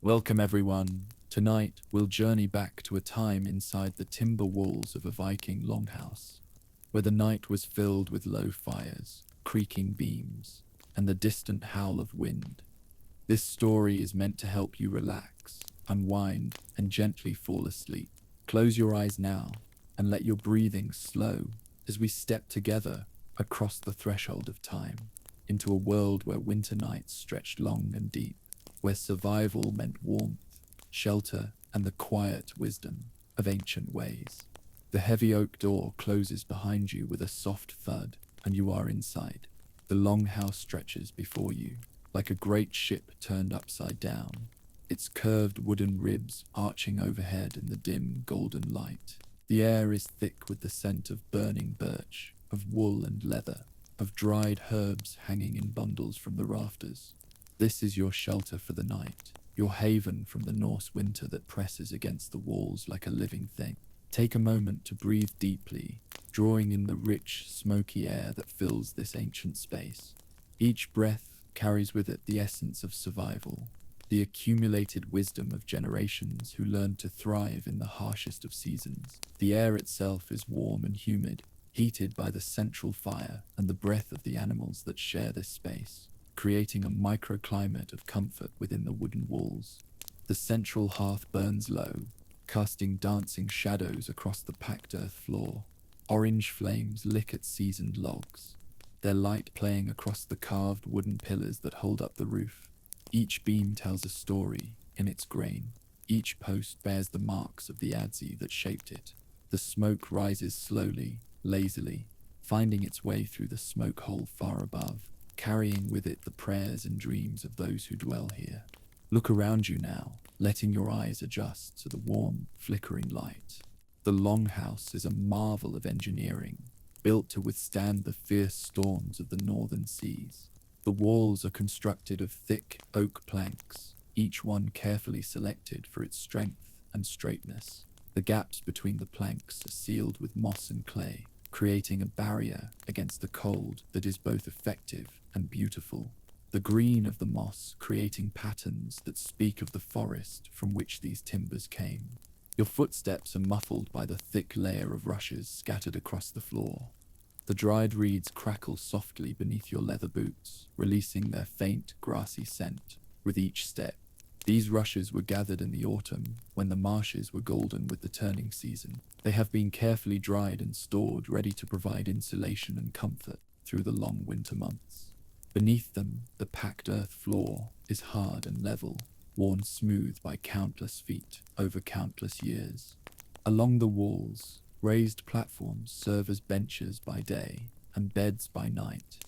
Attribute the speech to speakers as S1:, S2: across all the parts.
S1: Welcome everyone. Tonight we'll journey back to a time inside the timber walls of a Viking longhouse, where the night was filled with low fires, creaking beams, and the distant howl of wind. This story is meant to help you relax, unwind, and gently fall asleep. Close your eyes now and let your breathing slow as we step together across the threshold of time into a world where winter nights stretched long and deep, where survival meant warmth, shelter, and the quiet wisdom of ancient ways. The heavy oak door closes behind you with a soft thud, and you are inside. The longhouse stretches before you, like a great ship turned upside down, its curved wooden ribs arching overhead in the dim golden light. The air is thick with the scent of burning birch, of wool and leather, of dried herbs hanging in bundles from the rafters. This is your shelter for the night, your haven from the Norse winter that presses against the walls like a living thing. Take a moment to breathe deeply, drawing in the rich, smoky air that fills this ancient space. Each breath carries with it the essence of survival, the accumulated wisdom of generations who learned to thrive in the harshest of seasons. The air itself is warm and humid, heated by the central fire and the breath of the animals that share this space, creating a microclimate of comfort within the wooden walls. The central hearth burns low, casting dancing shadows across the packed earth floor. Orange flames lick at seasoned logs, their light playing across the carved wooden pillars that hold up the roof. Each beam tells a story in its grain. Each post bears the marks of the adze that shaped it. The smoke rises slowly, lazily, finding its way through the smoke hole far above, carrying with it the prayers and dreams of those who dwell here. Look around you now, letting your eyes adjust to the warm, flickering light. The longhouse is a marvel of engineering, built to withstand the fierce storms of the northern seas. The walls are constructed of thick oak planks, each one carefully selected for its strength and straightness. The gaps between the planks are sealed with moss and clay, creating a barrier against the cold that is both effective and beautiful. The green of the moss creating patterns that speak of the forest from which these timbers came. Your footsteps are muffled by the thick layer of rushes scattered across the floor. The dried reeds crackle softly beneath your leather boots, releasing their faint, grassy scent with each step. These rushes were gathered in the autumn, when the marshes were golden with the turning season. They have been carefully dried and stored, ready to provide insulation and comfort through the long winter months. Beneath them, the packed earth floor is hard and level, worn smooth by countless feet over countless years. Along the walls, raised platforms serve as benches by day and beds by night,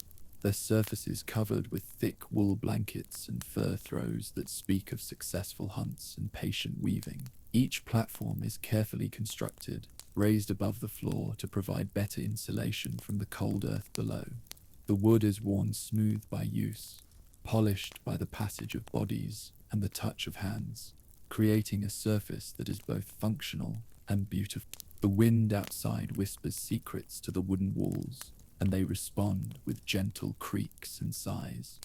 S1: their surfaces covered with thick wool blankets and fur throws that speak of successful hunts and patient weaving. Each platform is carefully constructed, raised above the floor to provide better insulation from the cold earth below. The wood is worn smooth by use, polished by the passage of bodies and the touch of hands, creating a surface that is both functional and beautiful. The wind outside whispers secrets to the wooden walls, and they respond with gentle creaks and sighs.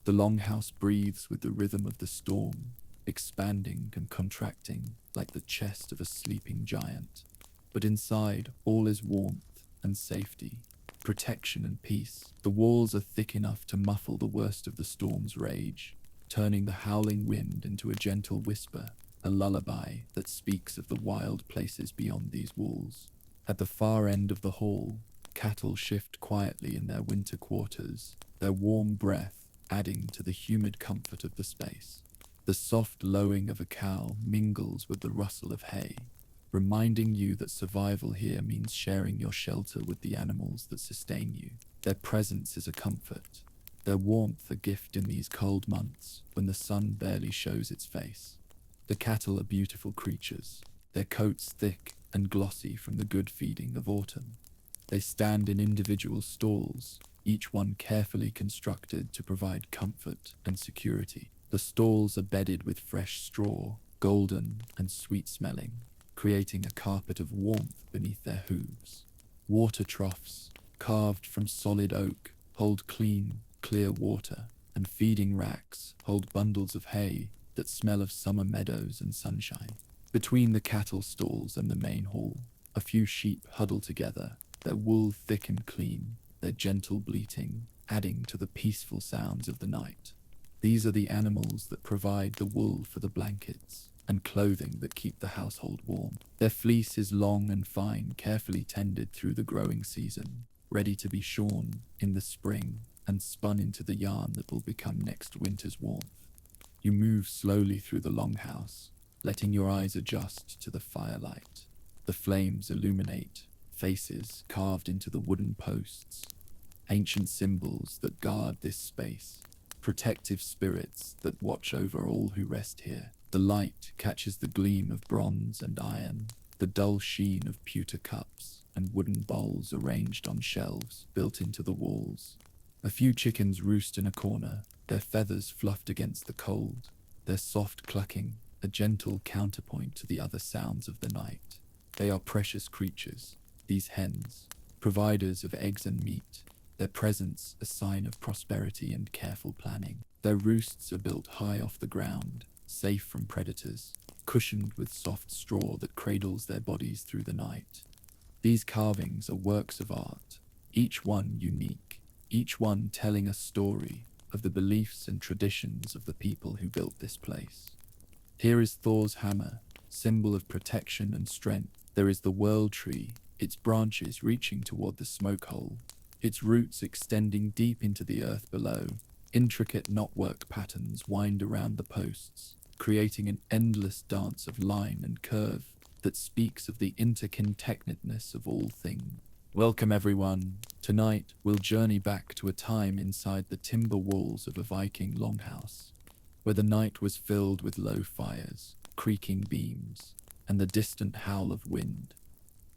S1: The longhouse breathes with the rhythm of the storm, expanding and contracting like the chest of a sleeping giant. But inside, all is warmth and safety, protection and peace. The walls are thick enough to muffle the worst of the storm's rage, turning the howling wind into a gentle whisper, a lullaby that speaks of the wild places beyond these walls. At the far end of the hall, cattle shift quietly in their winter quarters, their warm breath adding to the humid comfort of the space. The soft lowing of a cow mingles with the rustle of hay, reminding you that survival here means sharing your shelter with the animals that sustain you. Their presence is a comfort, their warmth a gift in these cold months when the sun barely shows its face. The cattle are beautiful creatures, their coats thick and glossy from the good feeding of autumn. They stand in individual stalls, each one carefully constructed to provide comfort and security. The stalls are bedded with fresh straw, golden and sweet-smelling, creating a carpet of warmth beneath their hooves. Water troughs, carved from solid oak, hold clean, clear water, and feeding racks hold bundles of hay that smell of summer meadows and sunshine. Between the cattle stalls and the main hall, a few sheep huddle together, their wool thick and clean, their gentle bleating adding to the peaceful sounds of the night. These are the animals that provide the wool for the blankets and clothing that keep the household warm. Their fleece is long and fine, carefully tended through the growing season, ready to be shorn in the spring and spun into the yarn that will become next winter's warmth. You move slowly through the longhouse, letting your eyes adjust to the firelight. The flames illuminate faces carved into the wooden posts, ancient symbols that guard this space, protective spirits that watch over all who rest here. The light catches the gleam of bronze and iron, the dull sheen of pewter cups and wooden bowls arranged on shelves built into the walls. A few chickens roost in a corner, their feathers fluffed against the cold, their soft clucking a gentle counterpoint to the other sounds of the night. They are precious creatures, these hens, providers of eggs and meat, their presence a sign of prosperity and careful planning. Their roosts are built high off the ground, safe from predators, cushioned with soft straw that cradles their bodies through the night. These carvings are works of art, each one unique, each one telling a story of the beliefs and traditions of the people who built this place. Here is Thor's hammer, symbol of protection and strength. There is the world tree, its branches reaching toward the smoke hole, its roots extending deep into the earth below. Intricate knotwork patterns wind around the posts, creating an endless dance of line and curve that speaks of the interconnectedness of all things. Welcome everyone. Tonight we'll journey back to a time inside the timber walls of a Viking longhouse, where the night was filled with low fires, creaking beams, and the distant howl of wind.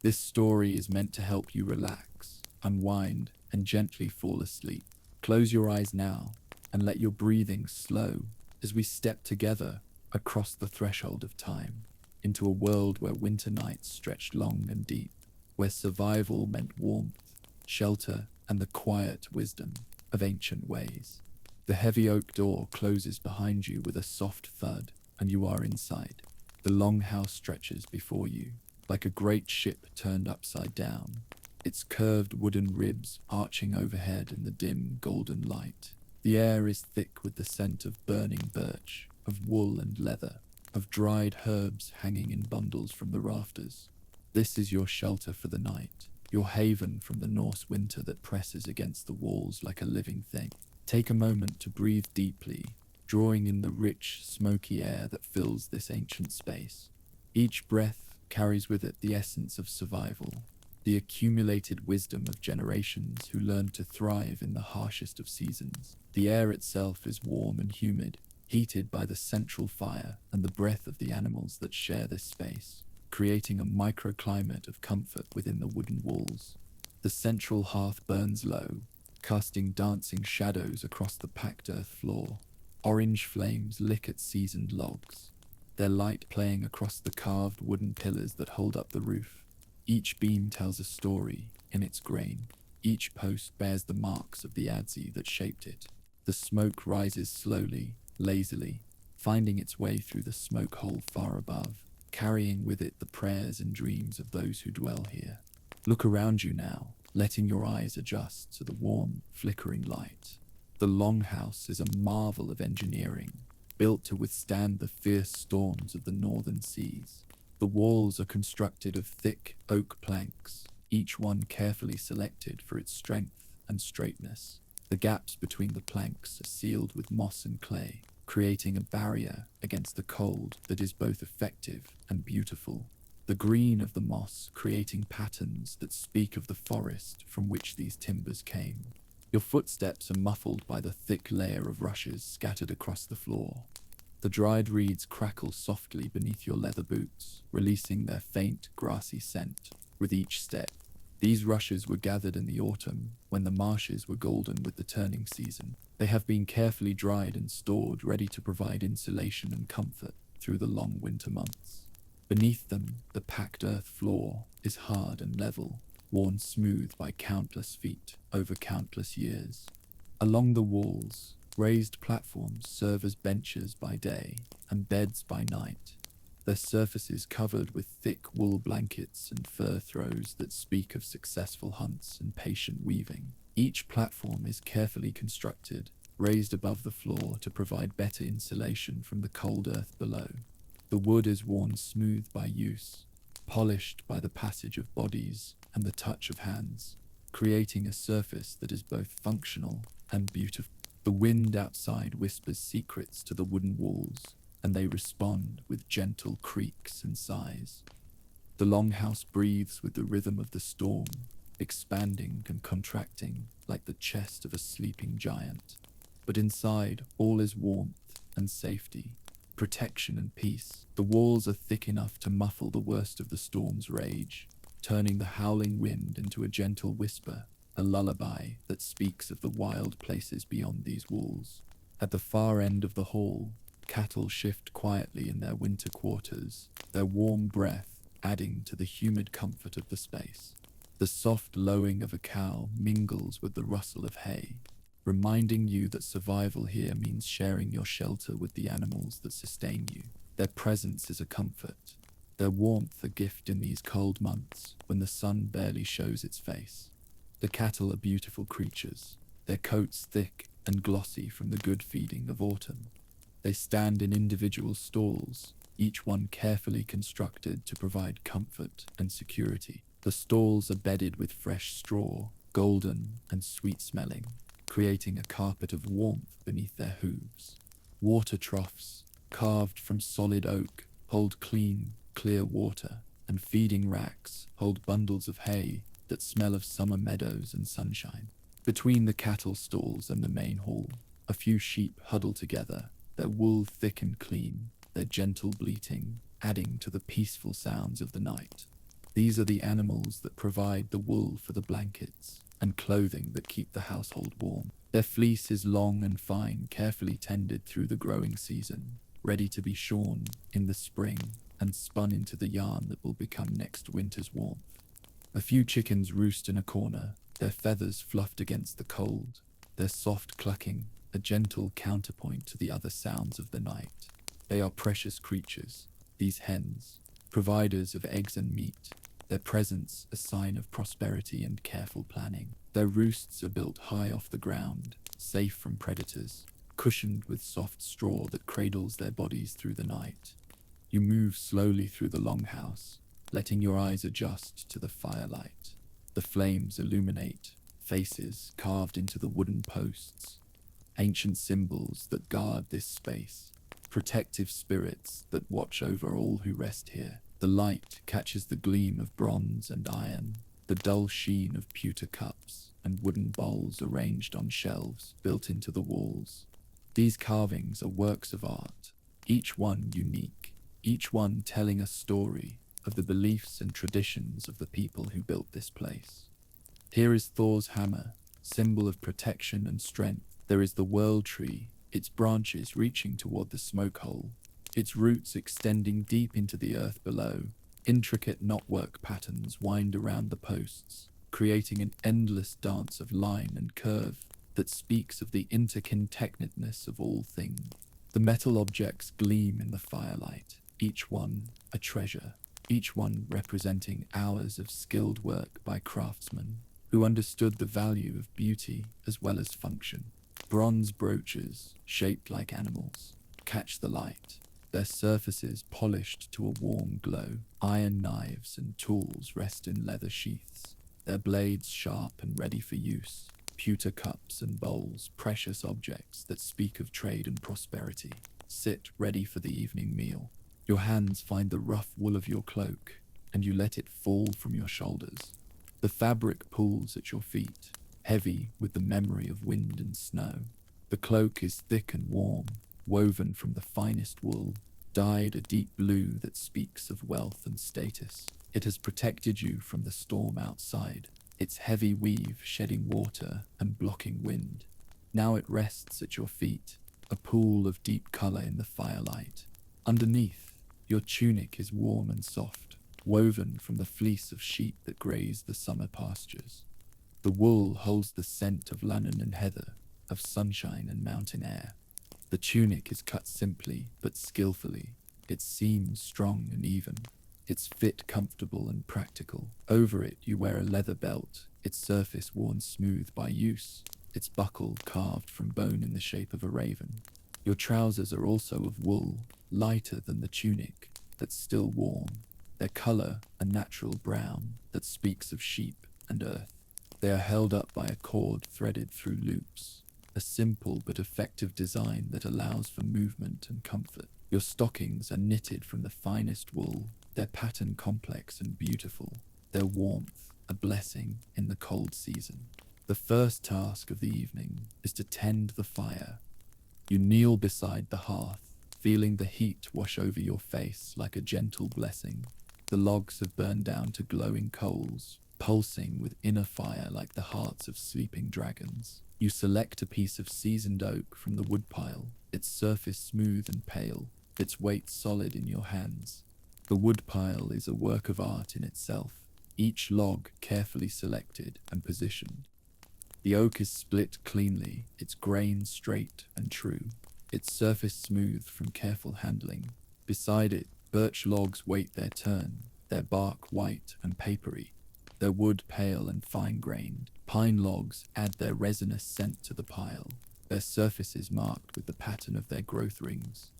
S1: This story is meant to help you relax, unwind, and gently fall asleep. Close your eyes now and let your breathing slow as we step together across the threshold of time into a world where winter nights stretched long and deep, where survival meant warmth, shelter, and the quiet wisdom of ancient ways. The heavy oak door closes behind you with a soft thud, and you are inside. The longhouse stretches before you, like a great ship turned upside down, its curved wooden ribs arching overhead in the dim golden light. The air is thick with the scent of burning birch, of wool and leather, of dried herbs hanging in bundles from the rafters. This is your shelter for the night, your haven from the Norse winter that presses against the walls like a living thing. Take a moment to breathe deeply, drawing in the rich, smoky air that fills this ancient space. Each breath carries with it the essence of survival, the accumulated wisdom of generations who learned to thrive in the harshest of seasons. The air itself is warm and humid, heated by the central fire and the breath of the animals that share this space, creating a microclimate of comfort within the wooden walls. The central hearth burns low, casting dancing shadows across the packed earth floor. Orange flames lick at seasoned logs, their light playing across the carved wooden pillars that hold up the roof. Each beam tells a story in its grain. Each post bears the marks of the adze that shaped it. The smoke rises slowly, lazily, finding its way through the smoke hole far above, carrying with it the prayers and dreams of those who dwell here. Look around you now, letting your eyes adjust to the warm, flickering light. The longhouse is a marvel of engineering, built to withstand the fierce storms of the northern seas. The walls are constructed of thick oak planks, each one carefully selected for its strength and straightness. The gaps between the planks are sealed with moss and clay, creating a barrier against the cold that is both effective and beautiful. The green of the moss creating patterns that speak of the forest from which these timbers came. Your footsteps are muffled by the thick layer of rushes scattered across the floor. The dried reeds crackle softly beneath your leather boots, releasing their faint, grassy scent with each step. These rushes were gathered in the autumn, when the marshes were golden with the turning season. They have been carefully dried and stored, ready to provide insulation and comfort through the long winter months. Beneath them, the packed earth floor is hard and level, worn smooth by countless feet over countless years. Along the walls, Raised platforms serve as benches by day and beds by night, their surfaces covered with thick wool blankets and fur throws that speak of successful hunts and patient weaving. Each platform is carefully constructed, raised above the floor to provide better insulation from the cold earth below. The wood is worn smooth by use, polished by the passage of bodies and the touch of hands, creating a surface that is both functional and beautiful. The wind outside whispers secrets to the wooden walls, and they respond with gentle creaks and sighs. The longhouse breathes with the rhythm of the storm, expanding and contracting like the chest of a sleeping giant. But inside, all is warmth and safety, protection and peace. The walls are thick enough to muffle the worst of the storm's rage, turning the howling wind into a gentle whisper, a lullaby that speaks of the wild places beyond these walls. At the far end of the hall, cattle shift quietly in their winter quarters, their warm breath adding to the humid comfort of the space. The soft lowing of a cow mingles with the rustle of hay, reminding you that survival here means sharing your shelter with the animals that sustain you. Their presence is a comfort, their warmth a gift in these cold months when the sun barely shows its face. The cattle are beautiful creatures, their coats thick and glossy from the good feeding of autumn. They stand in individual stalls, each one carefully constructed to provide comfort and security. The stalls are bedded with fresh straw, golden and sweet-smelling, creating a carpet of warmth beneath their hooves. Water troughs, carved from solid oak, hold clean, clear water, and feeding racks hold bundles of hay that smell of summer meadows and sunshine. Between the cattle stalls and the main hall, a few sheep huddle together, their wool thick and clean, their gentle bleating adding to the peaceful sounds of the night. These are the animals that provide the wool for the blankets and clothing that keep the household warm. Their fleece is long and fine, carefully tended through the growing season, ready to be shorn in the spring and spun into the yarn that will become next winter's warmth. A few chickens roost in a corner, their feathers fluffed against the cold, their soft clucking a gentle counterpoint to the other sounds of the night. They are precious creatures, these hens, providers of eggs and meat, their presence a sign of prosperity and careful planning. Their roosts are built high off the ground, safe from predators, cushioned with soft straw that cradles their bodies through the night. You move slowly through the longhouse, letting your eyes adjust to the firelight. The flames illuminate faces carved into the wooden posts, ancient symbols that guard this space, protective spirits that watch over all who rest here. The light catches the gleam of bronze and iron, the dull sheen of pewter cups and wooden bowls arranged on shelves built into the walls. These carvings are works of art, each one unique, each one telling a story of the beliefs and traditions of the people who built this place. Here is Thor's hammer, symbol of protection and strength. There is the world tree, its branches reaching toward the smoke hole, its roots extending deep into the earth below. Intricate knotwork patterns wind around the posts, creating an endless dance of line and curve that speaks of the interconnectedness of all things. The metal objects gleam in the firelight, each one a treasure, each one representing hours of skilled work by craftsmen who understood the value of beauty as well as function. Bronze brooches, shaped like animals, catch the light, their surfaces polished to a warm glow. Iron knives and tools rest in leather sheaths, their blades sharp and ready for use. Pewter cups and bowls, precious objects that speak of trade and prosperity, sit ready for the evening meal. Your hands find the rough wool of your cloak, and you let it fall from your shoulders. The fabric pools at your feet, heavy with the memory of wind and snow. The cloak is thick and warm, woven from the finest wool, dyed a deep blue that speaks of wealth and status. It has protected you from the storm outside, its heavy weave shedding water and blocking wind. Now it rests at your feet, a pool of deep color in the firelight. Underneath, your tunic is warm and soft, woven from the fleece of sheep that graze the summer pastures. The wool holds the scent of lannon and heather, of sunshine and mountain air. The tunic is cut simply but skillfully, its seams strong and even, its fit comfortable and practical. Over it you wear a leather belt, its surface worn smooth by use, its buckle carved from bone in the shape of a raven. Your trousers are also of wool, lighter than the tunic, that's still warm, their color a natural brown that speaks of sheep and earth. They are held up by a cord threaded through loops, a simple but effective design that allows for movement and comfort. Your stockings are knitted from the finest wool, their pattern complex and beautiful, their warmth a blessing in the cold season. The first task of the evening is to tend the fire. You kneel beside the hearth, feeling the heat wash over your face like a gentle blessing. The logs have burned down to glowing coals, pulsing with inner fire like the hearts of sleeping dragons. You select a piece of seasoned oak from the woodpile, its surface smooth and pale, its weight solid in your hands. The woodpile is a work of art in itself, each log carefully selected and positioned. The oak is split cleanly, its grain straight and true, its surface smooth from careful handling. Beside it, birch logs wait their turn, their bark white and papery, their wood pale and fine-grained. Pine logs add their resinous scent to the pile, their surfaces marked with the pattern of their growth rings.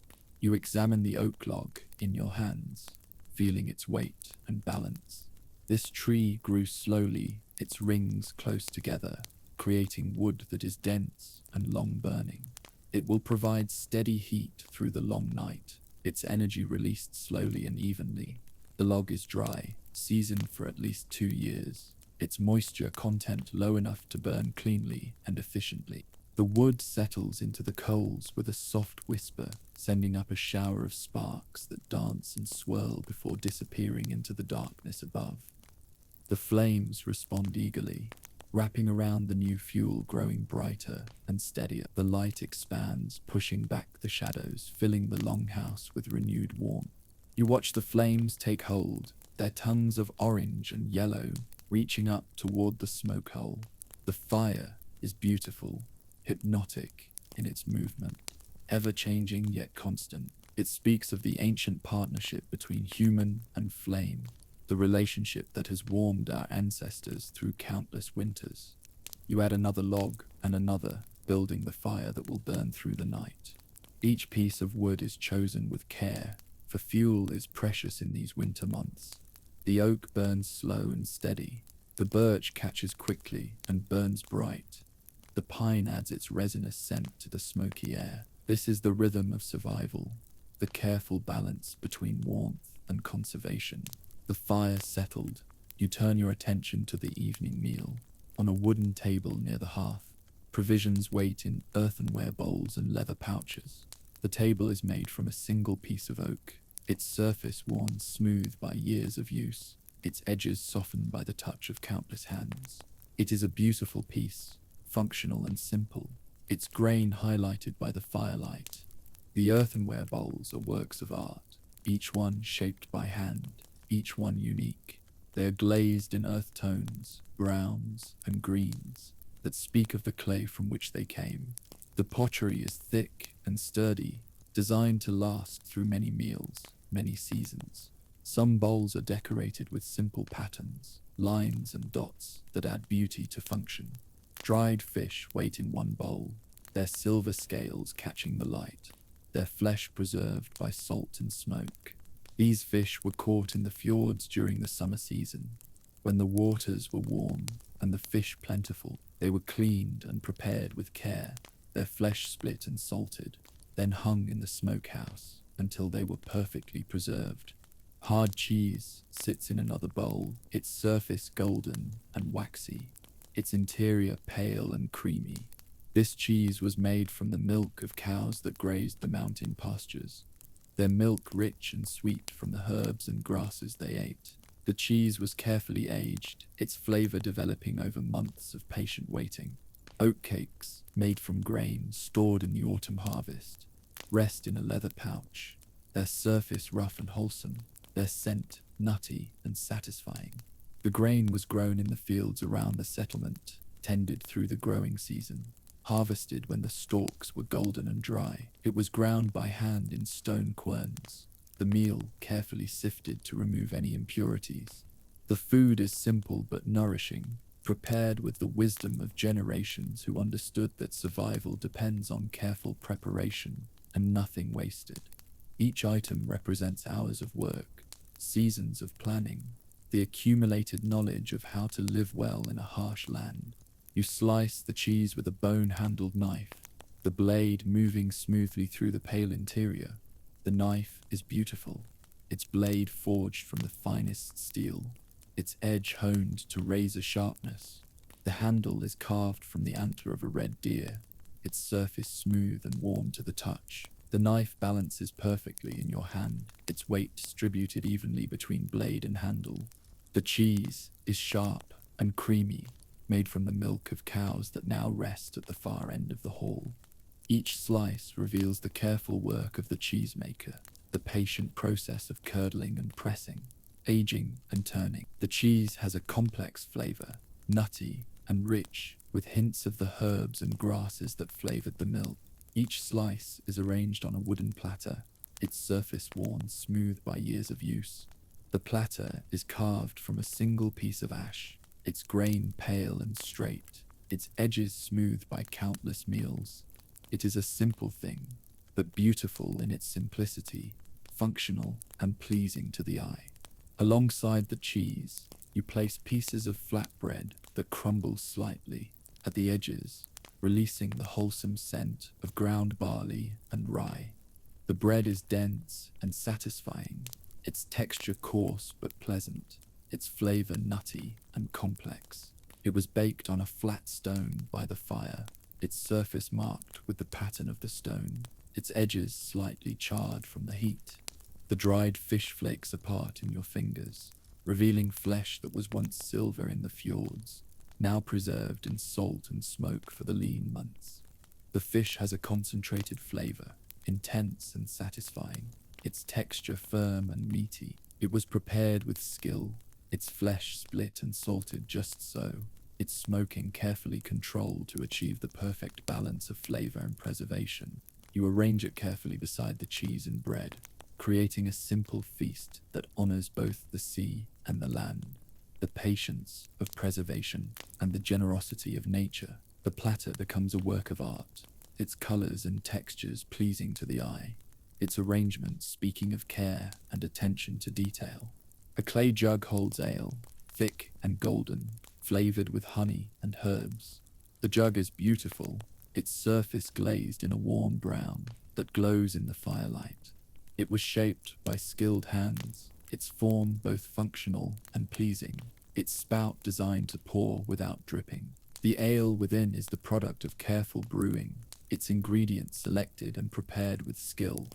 S1: You examine the oak log in your hands, feeling its weight and balance. This tree grew slowly, its rings close together, creating wood that is dense and long-burning. It will provide steady heat through the long night, its energy released slowly and evenly. The log is dry, seasoned for at least 2 years, its moisture content low enough to burn cleanly and efficiently. The wood settles into the coals with a soft whisper, sending up a shower of sparks that dance and swirl before disappearing into the darkness above. The flames respond eagerly, wrapping around the new fuel, growing brighter and steadier. The light expands, pushing back the shadows, filling the longhouse with renewed warmth. You watch the flames take hold, their tongues of orange and yellow reaching up toward the smoke hole. The fire is beautiful, hypnotic in its movement, ever-changing yet constant. It speaks of the ancient partnership between human and flame, the relationship that has warmed our ancestors through countless winters. You add another log and another, building the fire that will burn through the night. Each piece of wood is chosen with care, for fuel is precious in these winter months. The oak burns slow and steady. The birch catches quickly and burns bright. The pine adds its resinous scent to the smoky air. This is the rhythm of survival, the careful balance between warmth and conservation. The fire settled, you turn your attention to the evening meal. On a wooden table near the hearth, provisions wait in earthenware bowls and leather pouches. The table is made from a single piece of oak, its surface worn smooth by years of use, its edges softened by the touch of countless hands. It is a beautiful piece, functional and simple, its grain highlighted by the firelight. The earthenware bowls are works of art, each one shaped by hand, each one unique. They are glazed in earth tones, browns and greens, that speak of the clay from which they came. The pottery is thick and sturdy, designed to last through many meals, many seasons. Some bowls are decorated with simple patterns, lines and dots that add beauty to function. Dried fish wait in one bowl, their silver scales catching the light, their flesh preserved by salt and smoke. These fish were caught in the fjords during the summer season, when the waters were warm and the fish plentiful. They were cleaned and prepared with care, their flesh split and salted, then hung in the smokehouse until they were perfectly preserved. Hard cheese sits in another bowl, its surface golden and waxy, its interior pale and creamy. This cheese was made from the milk of cows that grazed the mountain pastures, their milk rich and sweet from the herbs and grasses they ate. The cheese was carefully aged, its flavor developing over months of patient waiting. Oat cakes, made from grain stored in the autumn harvest, rest in a leather pouch, their surface rough and wholesome, their scent nutty and satisfying. The grain was grown in the fields around the settlement, tended through the growing season. harvested when the stalks were golden and dry. It was ground by hand in stone querns, the meal carefully sifted to remove any impurities. The food is simple but nourishing, prepared with the wisdom of generations who understood that survival depends on careful preparation and nothing wasted. Each item represents hours of work, seasons of planning, the accumulated knowledge of how to live well in a harsh land. You slice the cheese with a bone-handled knife, the blade moving smoothly through the pale interior. The knife is beautiful, its blade forged from the finest steel, its edge honed to razor sharpness. The handle is carved from the antler of a red deer, its surface smooth and warm to the touch. The knife balances perfectly in your hand, its weight distributed evenly between blade and handle. The cheese is sharp and creamy, made from the milk of cows that now rest at the far end of the hall. Each slice reveals the careful work of the cheesemaker, the patient process of curdling and pressing, aging and turning. The cheese has a complex flavor, nutty and rich, with hints of the herbs and grasses that flavored the milk. Each slice is arranged on a wooden platter, its surface worn smooth by years of use. The platter is carved from a single piece of ash, its grain pale and straight, its edges smoothed by countless meals. It is a simple thing, but beautiful in its simplicity, functional and pleasing to the eye. Alongside the cheese, you place pieces of flatbread that crumble slightly at the edges, releasing the wholesome scent of ground barley and rye. The bread is dense and satisfying, its texture coarse but pleasant, its flavor nutty and complex. It was baked on a flat stone by the fire, its surface marked with the pattern of the stone, its edges slightly charred from the heat. The dried fish flakes apart in your fingers, revealing flesh that was once silver in the fjords, now preserved in salt and smoke for the lean months. The fish has a concentrated flavor, intense and satisfying, its texture firm and meaty. It was prepared with skill, its flesh split and salted just so, its smoking carefully controlled to achieve the perfect balance of flavor and preservation. You arrange it carefully beside the cheese and bread, creating a simple feast that honors both the sea and the land, the patience of preservation and the generosity of nature. The platter becomes a work of art, its colors and textures pleasing to the eye, its arrangement speaking of care and attention to detail. A clay jug holds ale, thick and golden, flavored with honey and herbs. The jug is beautiful, its surface glazed in a warm brown that glows in the firelight. It was shaped by skilled hands, its form both functional and pleasing, its spout designed to pour without dripping. The ale within is the product of careful brewing, its ingredients selected and prepared with skill.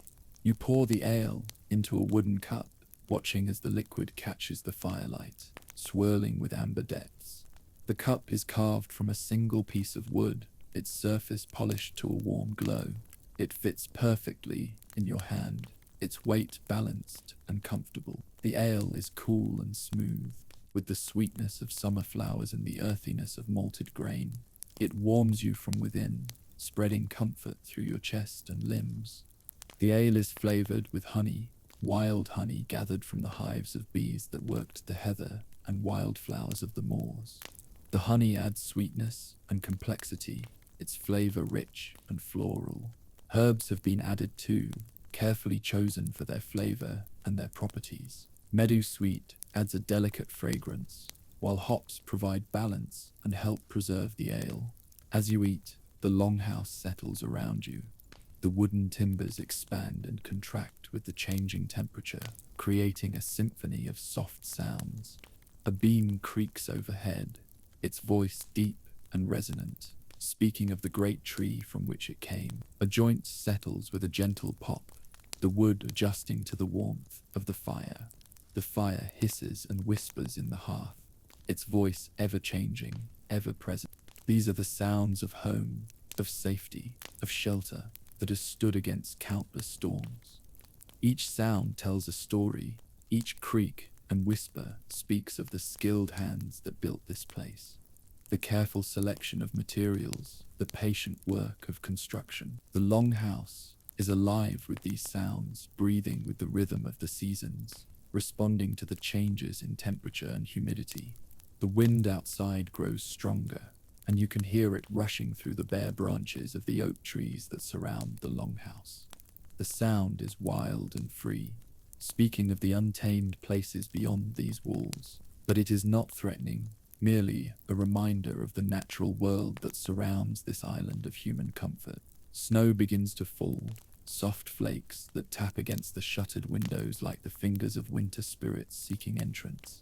S1: You pour the ale into a wooden cup, watching as the liquid catches the firelight, swirling with amber depths. The cup is carved from a single piece of wood, its surface polished to a warm glow. It fits perfectly in your hand, its weight balanced and comfortable. The ale is cool and smooth, with the sweetness of summer flowers and the earthiness of malted grain. It warms you from within, spreading comfort through your chest and limbs. The ale is flavored with honey, wild honey gathered from the hives of bees that worked the heather and wildflowers of the moors. The honey adds sweetness and complexity, its flavor rich and floral. Herbs have been added too, carefully chosen for their flavor and their properties. Meadow sweet adds a delicate fragrance, while hops provide balance and help preserve the ale. As you eat, the longhouse settles around you. The wooden timbers expand and contract with the changing temperature, creating a symphony of soft sounds. A beam creaks overhead, its voice deep and resonant, speaking of the great tree from which it came. A joint settles with a gentle pop, the wood adjusting to the warmth of the fire. The fire hisses and whispers in the hearth, its voice ever-changing, ever-present. These are the sounds of home, of safety, of shelter that has stood against countless storms. Each sound tells a story, each creak and whisper speaks of the skilled hands that built this place. The careful selection of materials, the patient work of construction. The longhouse is alive with these sounds, breathing with the rhythm of the seasons, responding to the changes in temperature and humidity. The wind outside grows stronger, and you can hear it rushing through the bare branches of the oak trees that surround the longhouse. The sound is wild and free, speaking of the untamed places beyond these walls, but it is not threatening, merely a reminder of the natural world that surrounds this island of human comfort. Snow begins to fall, soft flakes that tap against the shuttered windows like the fingers of winter spirits seeking entrance.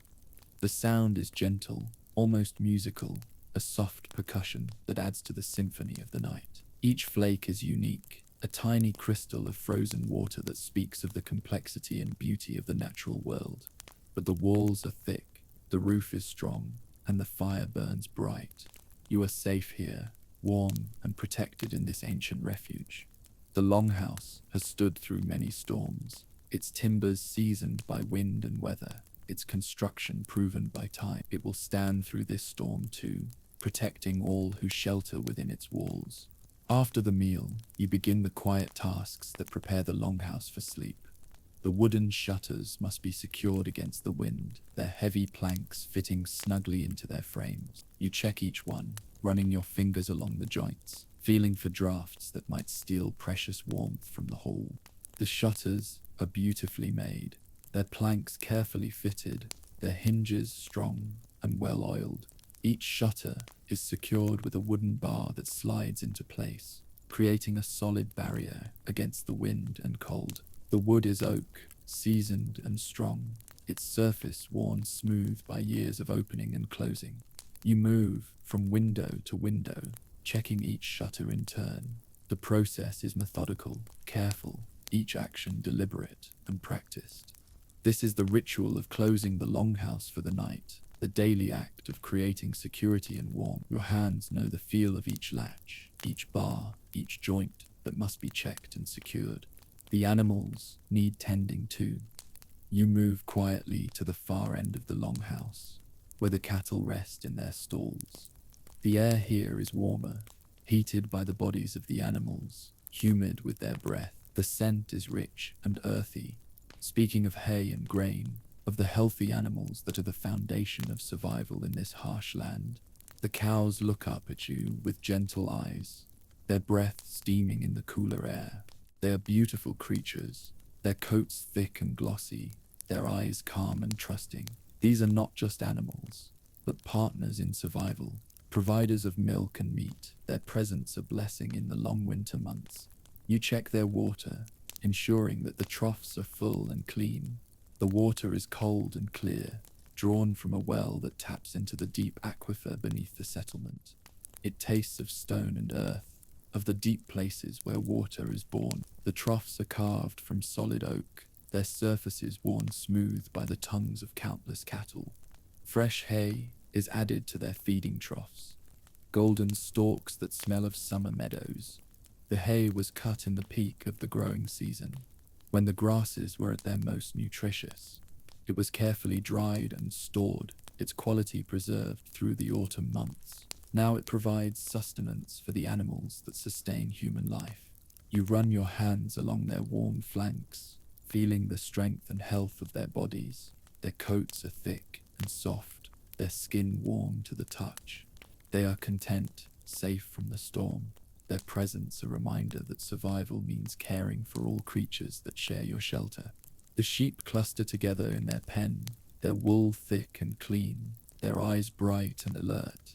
S1: The sound is gentle, almost musical, a soft percussion that adds to the symphony of the night. Each flake is unique, a tiny crystal of frozen water that speaks of the complexity and beauty of the natural world. But the walls are thick, the roof is strong, and the fire burns bright. You are safe here, warm and protected in this ancient refuge. The longhouse has stood through many storms, its timbers seasoned by wind and weather, its construction proven by time. It will stand through this storm too, protecting all who shelter within its walls. After the meal, you begin the quiet tasks that prepare the longhouse for sleep. The wooden shutters must be secured against the wind, their heavy planks fitting snugly into their frames. You check each one, running your fingers along the joints, feeling for drafts that might steal precious warmth from the hole. The shutters are beautifully made, their planks carefully fitted, their hinges strong and well oiled. Each shutter is secured with a wooden bar that slides into place, creating a solid barrier against the wind and cold. The wood is oak, seasoned and strong, its surface worn smooth by years of opening and closing. You move from window to window, checking each shutter in turn. The process is methodical, careful, each action deliberate and practiced. This is the ritual of closing the longhouse for the night, the daily act of creating security and warmth. Your hands know the feel of each latch, each bar, each joint that must be checked and secured. The animals need tending too. You move quietly to the far end of the longhouse, where the cattle rest in their stalls. The air here is warmer, heated by the bodies of the animals, humid with their breath. The scent is rich and earthy, speaking of hay and grain, of the healthy animals that are the foundation of survival in this harsh land. The cows look up at you with gentle eyes, their breath steaming in the cooler air. They are beautiful creatures, their coats thick and glossy, their eyes calm and trusting. These are not just animals, but partners in survival, providers of milk and meat, their presence a blessing in the long winter months. You check their water, ensuring that the troughs are full and clean. The water is cold and clear, drawn from a well that taps into the deep aquifer beneath the settlement. It tastes of stone and earth, of the deep places where water is born. The troughs are carved from solid oak, their surfaces worn smooth by the tongues of countless cattle. Fresh hay is added to their feeding troughs, golden stalks that smell of summer meadows. The hay was cut in the peak of the growing season, when the grasses were at their most nutritious. It was carefully dried and stored, its quality preserved through the autumn months. Now it provides sustenance for the animals that sustain human life. You run your hands along their warm flanks, feeling the strength and health of their bodies. Their coats are thick and soft, their skin warm to the touch. They are content, safe from the storm. Their presence a reminder that survival means caring for all creatures that share your shelter. The sheep cluster together in their pen, their wool thick and clean, their eyes bright and alert.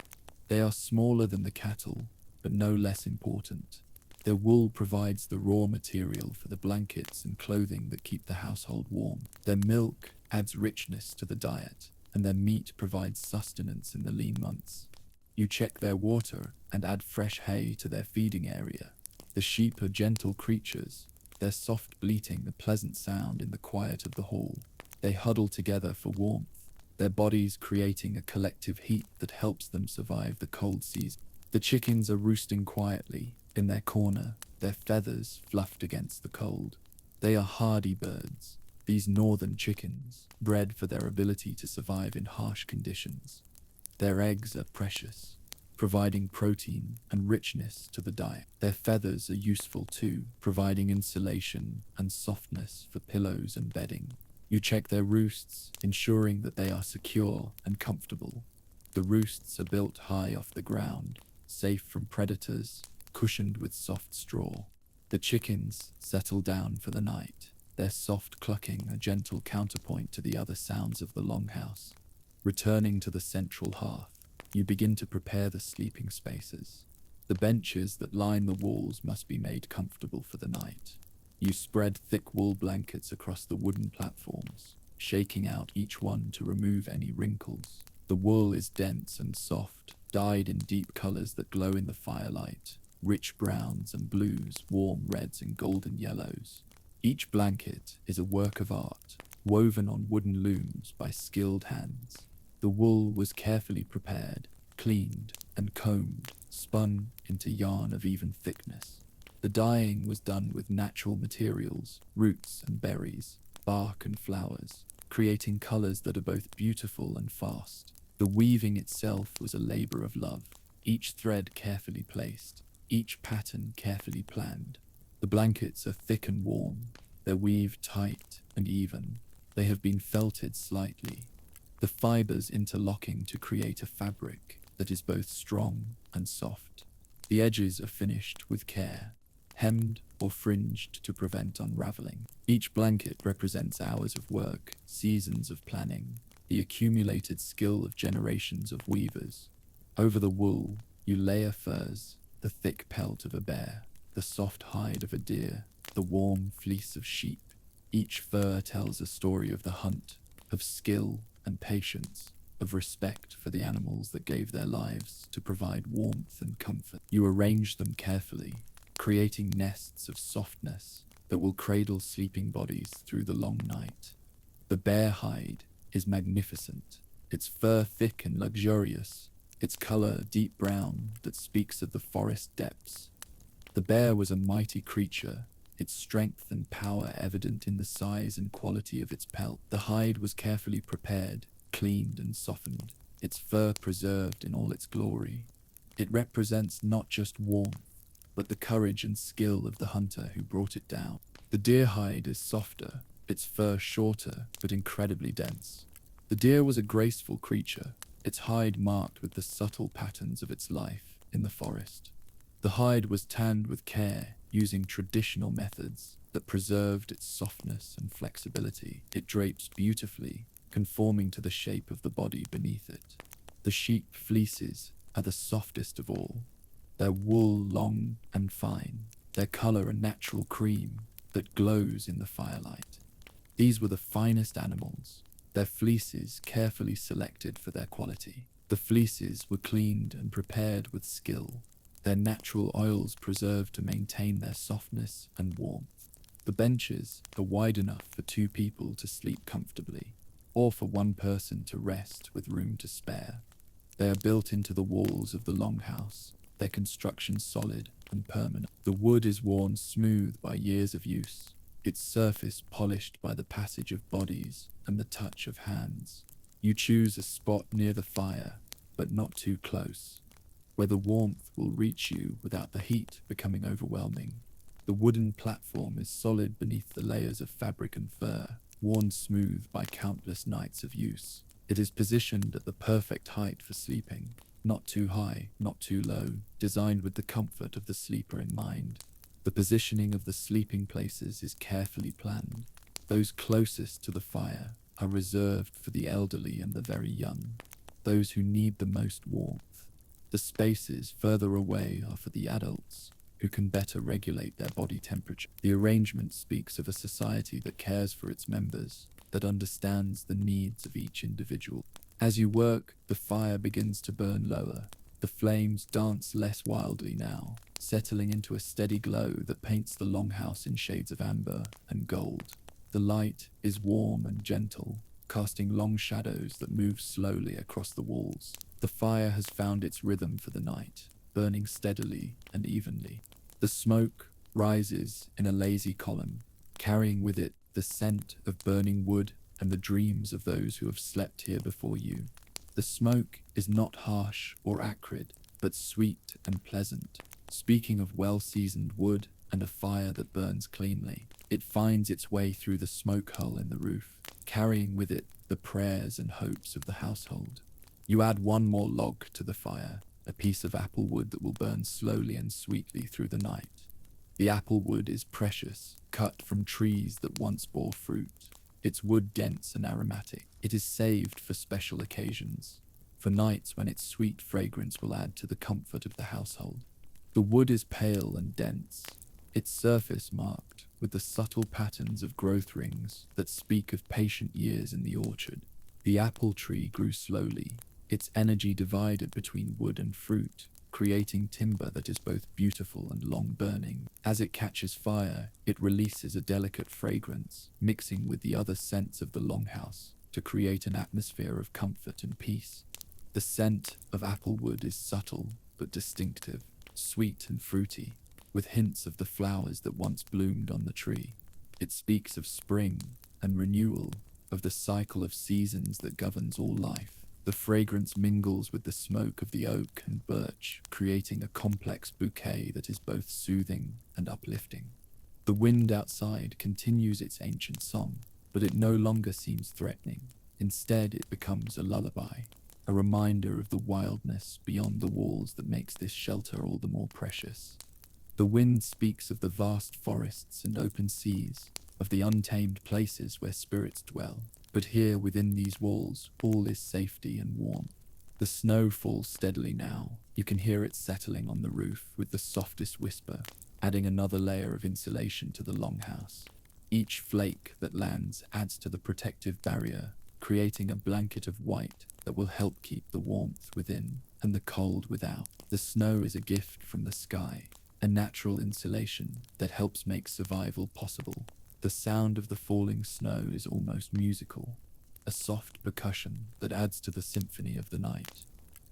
S1: They are smaller than the cattle, but no less important. Their wool provides the raw material for the blankets and clothing that keep the household warm. Their milk adds richness to the diet, and their meat provides sustenance in the lean months. You check their water and add fresh hay to their feeding area. The sheep are gentle creatures, their soft bleating a pleasant sound in the quiet of the hall. They huddle together for warmth, their bodies creating a collective heat that helps them survive the cold season. The chickens are roosting quietly in their corner, their feathers fluffed against the cold. They are hardy birds, these northern chickens, bred for their ability to survive in harsh conditions. Their eggs are precious, providing protein and richness to the diet. Their feathers are useful too, providing insulation and softness for pillows and bedding. You check their roosts, ensuring that they are secure and comfortable. The roosts are built high off the ground, safe from predators, cushioned with soft straw. The chickens settle down for the night, their soft clucking a gentle counterpoint to the other sounds of the longhouse. Returning to the central hearth, you begin to prepare the sleeping spaces. The benches that line the walls must be made comfortable for the night. You spread thick wool blankets across the wooden platforms, shaking out each one to remove any wrinkles. The wool is dense and soft, dyed in deep colors that glow in the firelight, rich browns and blues, warm reds and golden yellows. Each blanket is a work of art, woven on wooden looms by skilled hands. The wool was carefully prepared, cleaned and combed, spun into yarn of even thickness. The dyeing was done with natural materials, roots and berries, bark and flowers, creating colors that are both beautiful and fast. The weaving itself was a labor of love, each thread carefully placed, each pattern carefully planned. The blankets are thick and warm, their weave tight and even. They have been felted slightly, the fibers interlocking to create a fabric that is both strong and soft. The edges are finished with care, hemmed or fringed to prevent unraveling. Each blanket represents hours of work, seasons of planning, the accumulated skill of generations of weavers. Over the wool, you layer furs, the thick pelt of a bear, the soft hide of a deer, the warm fleece of sheep. Each fur tells a story of the hunt, of skill and patience, of respect for the animals that gave their lives to provide warmth and comfort. You arrange them carefully, creating nests of softness that will cradle sleeping bodies through the long night. The bear hide is magnificent, its fur thick and luxurious, its color deep brown that speaks of the forest depths. The bear was a mighty creature, its strength and power evident in the size and quality of its pelt. The hide was carefully prepared, cleaned and softened, its fur preserved in all its glory. It represents not just warmth, but the courage and skill of the hunter who brought it down. The deer hide is softer, its fur shorter but incredibly dense. The deer was a graceful creature, its hide marked with the subtle patterns of its life in the forest. The hide was tanned with care, using traditional methods that preserved its softness and flexibility. It drapes beautifully, conforming to the shape of the body beneath it. The sheep fleeces are the softest of all, their wool long and fine, their color a natural cream that glows in the firelight. These were the finest animals, their fleeces carefully selected for their quality. The fleeces were cleaned and prepared with skill, their natural oils preserved to maintain their softness and warmth. The benches are wide enough for 2 people to sleep comfortably, or for 1 person to rest with room to spare. They are built into the walls of the longhouse, their construction solid and permanent. The wood is worn smooth by years of use, its surface polished by the passage of bodies and the touch of hands. You choose a spot near the fire, but not too close, where the warmth will reach you without the heat becoming overwhelming. The wooden platform is solid beneath the layers of fabric and fur, worn smooth by countless nights of use. It is positioned at the perfect height for sleeping, not too high, not too low, designed with the comfort of the sleeper in mind. The positioning of the sleeping places is carefully planned. Those closest to the fire are reserved for the elderly and the very young, those who need the most warmth. The spaces further away are for the adults, who can better regulate their body temperature. The arrangement speaks of a society that cares for its members, that understands the needs of each individual. As you work, the fire begins to burn lower. The flames dance less wildly now, settling into a steady glow that paints the longhouse in shades of amber and gold. The light is warm and gentle, casting long shadows that move slowly across the walls. The fire has found its rhythm for the night, burning steadily and evenly. The smoke rises in a lazy column, carrying with it the scent of burning wood and the dreams of those who have slept here before you. The smoke is not harsh or acrid, but sweet and pleasant. Speaking of well-seasoned wood and a fire that burns cleanly, it finds its way through the smoke hole in the roof, carrying with it the prayers and hopes of the household. You add one more log to the fire, a piece of apple wood that will burn slowly and sweetly through the night. The apple wood is precious, cut from trees that once bore fruit. Its wood dense and aromatic. It is saved for special occasions, for nights when its sweet fragrance will add to the comfort of the household. The wood is pale and dense, its surface marked with the subtle patterns of growth rings that speak of patient years in the orchard. The apple tree grew slowly, its energy divided between wood and fruit, creating timber that is both beautiful and long-burning. As it catches fire, it releases a delicate fragrance, mixing with the other scents of the longhouse to create an atmosphere of comfort and peace. The scent of applewood is subtle but distinctive, sweet and fruity, with hints of the flowers that once bloomed on the tree. It speaks of spring and renewal, of the cycle of seasons that governs all life. The fragrance mingles with the smoke of the oak and birch, creating a complex bouquet that is both soothing and uplifting. The wind outside continues its ancient song, but it no longer seems threatening. Instead, it becomes a lullaby, a reminder of the wildness beyond the walls that makes this shelter all the more precious. The wind speaks of the vast forests and open seas, of the untamed places where spirits dwell. But here within these walls, all is safety and warmth. The snow falls steadily now. You can hear it settling on the roof with the softest whisper, adding another layer of insulation to the longhouse. Each flake that lands adds to the protective barrier, creating a blanket of white that will help keep the warmth within and the cold without. The snow is a gift from the sky, a natural insulation that helps make survival possible. The sound of the falling snow is almost musical, a soft percussion that adds to the symphony of the night.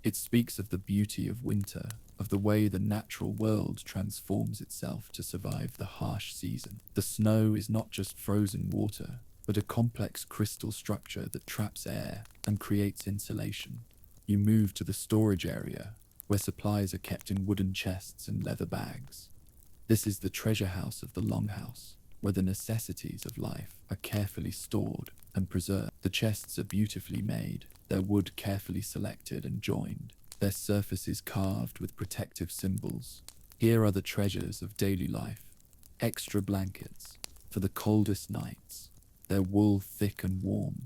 S1: It speaks of the beauty of winter, of the way the natural world transforms itself to survive the harsh season. The snow is not just frozen water, but a complex crystal structure that traps air and creates insulation. You move to the storage area, where supplies are kept in wooden chests and leather bags. This is the treasure house of the longhouse, where the necessities of life are carefully stored and preserved. The chests are beautifully made, their wood carefully selected and joined, their surfaces carved with protective symbols. Here are the treasures of daily life: extra blankets for the coldest nights, their wool thick and warm,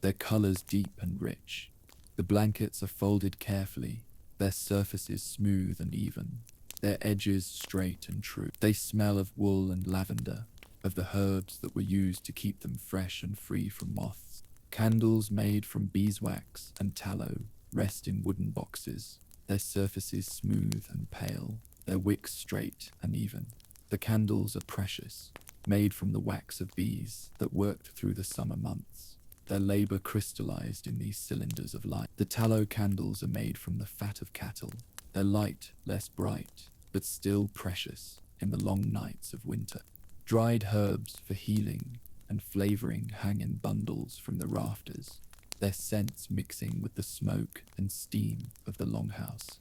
S1: their colors deep and rich. The blankets are folded carefully, their surfaces smooth and even, their edges straight and true. They smell of wool and lavender, of the herbs that were used to keep them fresh and free from moths. Candles made from beeswax and tallow rest in wooden boxes, their surfaces smooth and pale, their wicks straight and even. The candles are precious, made from the wax of bees that worked through the summer months, their labor crystallized in these cylinders of light. The tallow candles are made from the fat of cattle, their light less bright, but still precious in the long nights of winter. Dried herbs for healing and flavoring hang in bundles from the rafters, their scents mixing with the smoke and steam of the longhouse.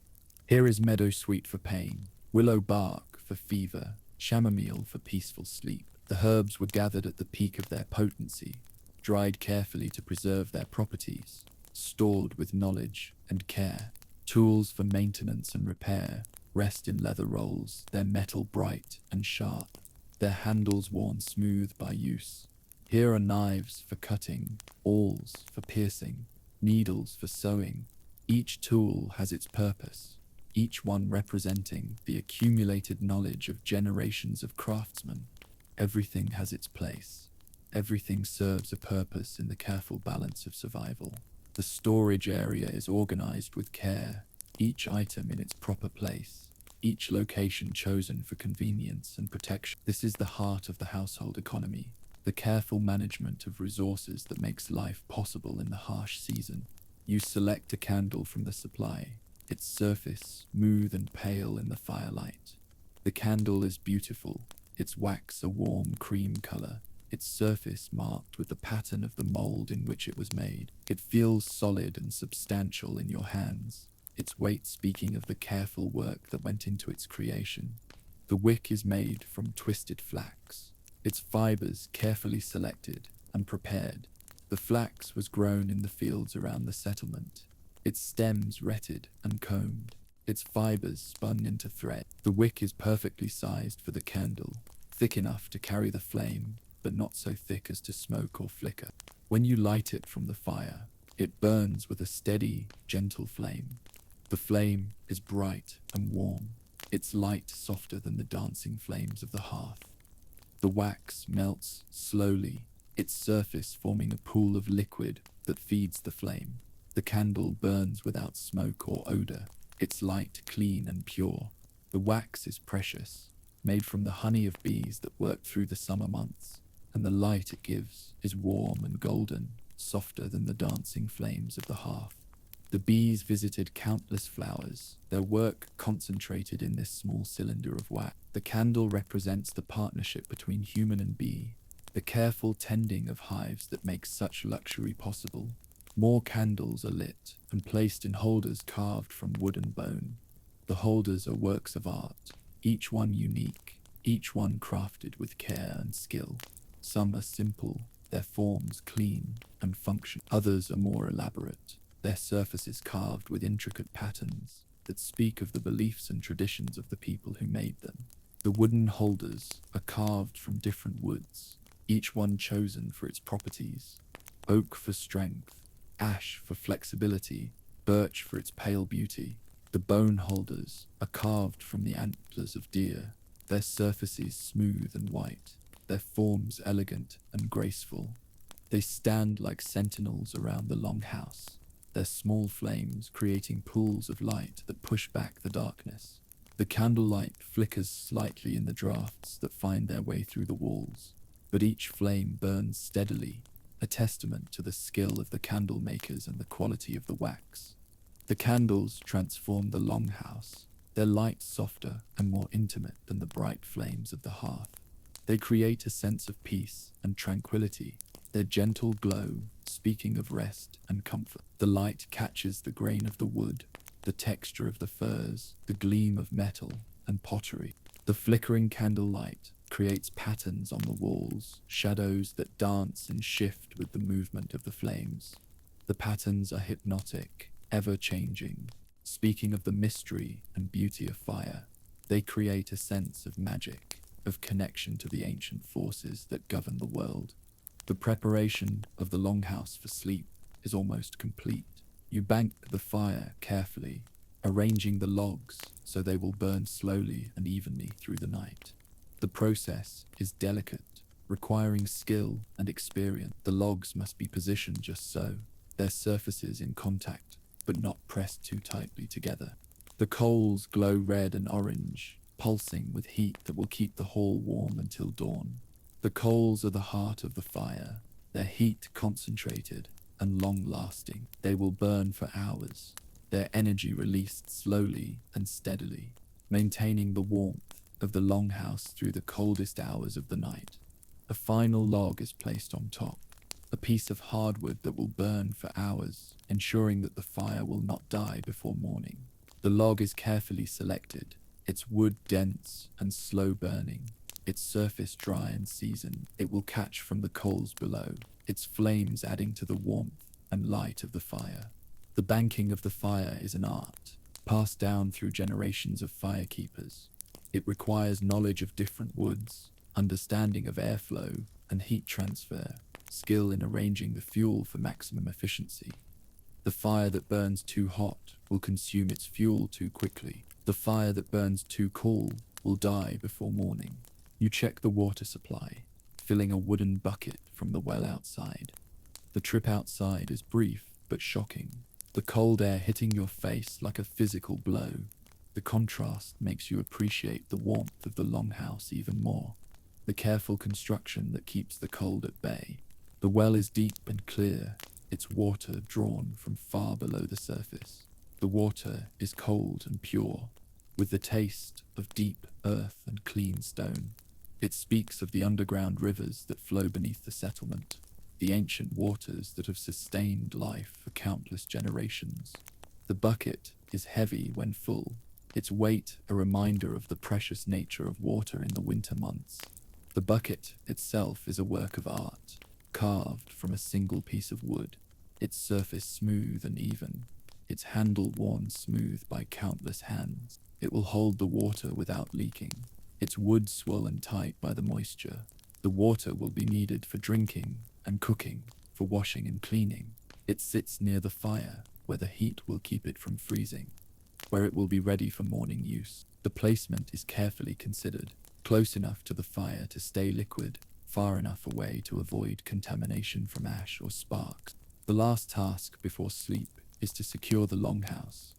S1: Here is meadowsweet for pain, willow bark for fever, chamomile for peaceful sleep. The herbs were gathered at the peak of their potency, dried carefully to preserve their properties, stored with knowledge and care. Tools for maintenance and repair rest in leather rolls, their metal bright and sharp, their handles worn smooth by use. Here are knives for cutting, awls for piercing, needles for sewing. Each tool has its purpose, each one representing the accumulated knowledge of generations of craftsmen. Everything has its place. Everything serves a purpose in the careful balance of survival. The storage area is organized with care, each item in its proper place, each location chosen for convenience and protection. This is the heart of the household economy, the careful management of resources that makes life possible in the harsh season. You select a candle from the supply, its surface smooth and pale in the firelight. The candle is beautiful, its wax a warm cream color, its surface marked with the pattern of the mold in which it was made. It feels solid and substantial in your hands, its weight speaking of the careful work that went into its creation. The wick is made from twisted flax, its fibers carefully selected and prepared. The flax was grown in the fields around the settlement, its stems retted and combed, its fibers spun into thread. The wick is perfectly sized for the candle, thick enough to carry the flame, but not so thick as to smoke or flicker. When you light it from the fire, it burns with a steady, gentle flame. The flame is bright and warm, its light softer than the dancing flames of the hearth. The wax melts slowly, its surface forming a pool of liquid that feeds the flame. The candle burns without smoke or odor, its light clean and pure. The wax is precious, made from the honey of bees that work through the summer months, and the light it gives is warm and golden, softer than the dancing flames of the hearth. The bees visited countless flowers, their work concentrated in this small cylinder of wax. The candle represents the partnership between human and bee, the careful tending of hives that makes such luxury possible. More candles are lit and placed in holders carved from wood and bone. The holders are works of art, each one unique, each one crafted with care and skill. Some are simple, their forms clean and functional. Others are more elaborate, their surfaces carved with intricate patterns that speak of the beliefs and traditions of the people who made them. The wooden holders are carved from different woods, each one chosen for its properties. Oak for strength, ash for flexibility, birch for its pale beauty. The bone holders are carved from the antlers of deer, their surfaces smooth and white, their forms elegant and graceful. They stand like sentinels around the longhouse, their small flames creating pools of light that push back the darkness. The candlelight flickers slightly in the drafts that find their way through the walls, but each flame burns steadily, a testament to the skill of the candle makers and the quality of the wax. The candles transform the longhouse, their light softer and more intimate than the bright flames of the hearth. They create a sense of peace and tranquility, their gentle glow speaking of rest and comfort. The light catches the grain of the wood, the texture of the furs, the gleam of metal and pottery. The flickering candlelight creates patterns on the walls, shadows that dance and shift with the movement of the flames. The patterns are hypnotic, ever-changing, speaking of the mystery and beauty of fire. They create a sense of magic, of connection to the ancient forces that govern the world. The preparation of the longhouse for sleep is almost complete. You bank the fire carefully, arranging the logs so they will burn slowly and evenly through the night. The process is delicate, requiring skill and experience. The logs must be positioned just so, their surfaces in contact, but not pressed too tightly together. The coals glow red and orange, pulsing with heat that will keep the hall warm until dawn. The coals are the heart of the fire, their heat concentrated and long-lasting. They will burn for hours, their energy released slowly and steadily, maintaining the warmth of the longhouse through the coldest hours of the night. A final log is placed on top, a piece of hardwood that will burn for hours, ensuring that the fire will not die before morning. The log is carefully selected, its wood dense and slow burning, its surface dry and seasoned. It will catch from the coals below, its flames adding to the warmth and light of the fire. The banking of the fire is an art, passed down through generations of firekeepers. It requires knowledge of different woods, understanding of airflow and heat transfer, skill in arranging the fuel for maximum efficiency. The fire that burns too hot will consume its fuel too quickly. The fire that burns too cool will die before morning. You check the water supply, filling a wooden bucket from the well outside. The trip outside is brief but shocking, the cold air hitting your face like a physical blow. The contrast makes you appreciate the warmth of the longhouse even more, the careful construction that keeps the cold at bay. The well is deep and clear, its water drawn from far below the surface. The water is cold and pure, with the taste of deep earth and clean stone. It speaks of the underground rivers that flow beneath the settlement, the ancient waters that have sustained life for countless generations. The bucket is heavy when full, its weight a reminder of the precious nature of water in the winter months. The bucket itself is a work of art, carved from a single piece of wood, its surface smooth and even, its handle worn smooth by countless hands. It will hold the water without leaking, its wood swollen tight by the moisture. The water will be needed for drinking and cooking, for washing and cleaning. It sits near the fire, where the heat will keep it from freezing, where it will be ready for morning use. The placement is carefully considered, close enough to the fire to stay liquid, far enough away to avoid contamination from ash or sparks. The last task before sleep is to secure the longhouse.